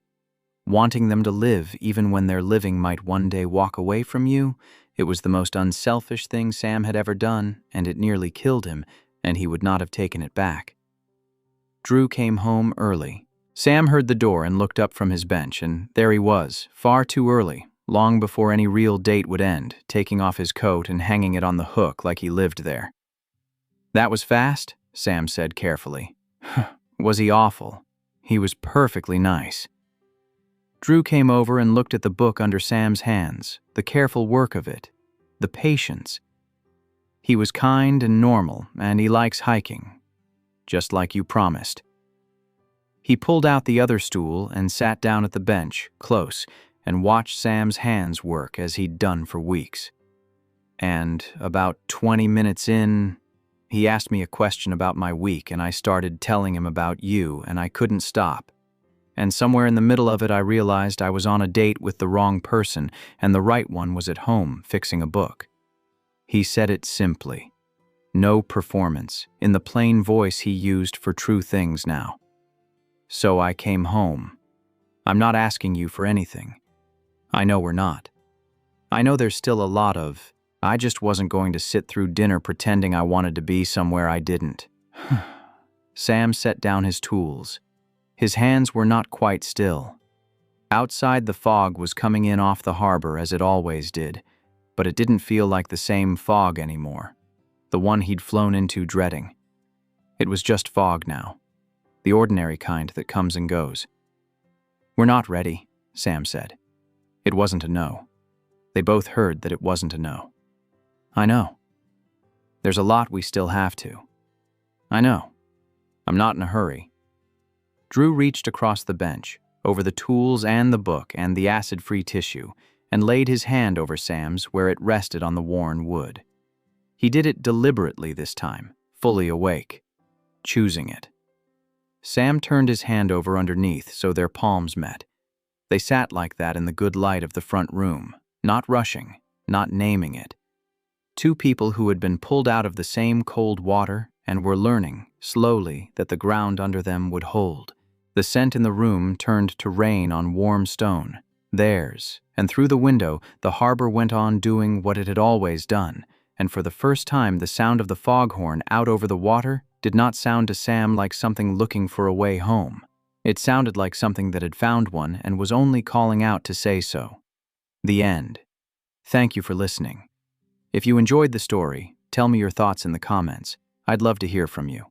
Wanting them to live even when their living might one day walk away from you, it was the most unselfish thing Sam had ever done, and it nearly killed him, and he would not have taken it back. Drew came home early. Sam heard the door and looked up from his bench, and there he was, far too early, long before any real date would end, taking off his coat and hanging it on the hook like he lived there. "That was fast?" Sam said carefully. "Was he awful?" "He was perfectly nice." Drew came over and looked at the book under Sam's hands, the careful work of it, the patience. "He was kind and normal, and he likes hiking, just like you promised." He pulled out the other stool and sat down at the bench, close, and watched Sam's hands work as he'd done for weeks. And about 20 minutes in, he asked me a question about my week, and I started telling him about you, and I couldn't stop. And somewhere in the middle of it, I realized I was on a date with the wrong person, and the right one was at home fixing a book. He said it simply. No performance, in the plain voice he used for true things now. So I came home. I'm not asking you for anything. I know we're not. I know there's still a lot of, I just wasn't going to sit through dinner pretending I wanted to be somewhere I didn't. Sam set down his tools. His hands were not quite still. Outside, the fog was coming in off the harbor as it always did, but it didn't feel like the same fog anymore, the one he'd flown into dreading. It was just fog now, the ordinary kind that comes and goes. "We're not ready," Sam said. It wasn't a no. They both heard that it wasn't a no. "I know. There's a lot we still have to. I know. I'm not in a hurry." Drew reached across the bench, over the tools and the book and the acid-free tissue, and laid his hand over Sam's where it rested on the worn wood. He did it deliberately this time, fully awake, choosing it. Sam turned his hand over underneath so their palms met. They sat like that in the good light of the front room, not rushing, not naming it. Two people who had been pulled out of the same cold water and were learning, slowly, that the ground under them would hold. The scent in the room turned to rain on warm stone, theirs, and through the window the harbor went on doing what it had always done, and for the first time the sound of the foghorn out over the water did not sound to Sam like something looking for a way home. It sounded like something that had found one and was only calling out to say so. The end. Thank you for listening. If you enjoyed the story, tell me your thoughts in the comments. I'd love to hear from you.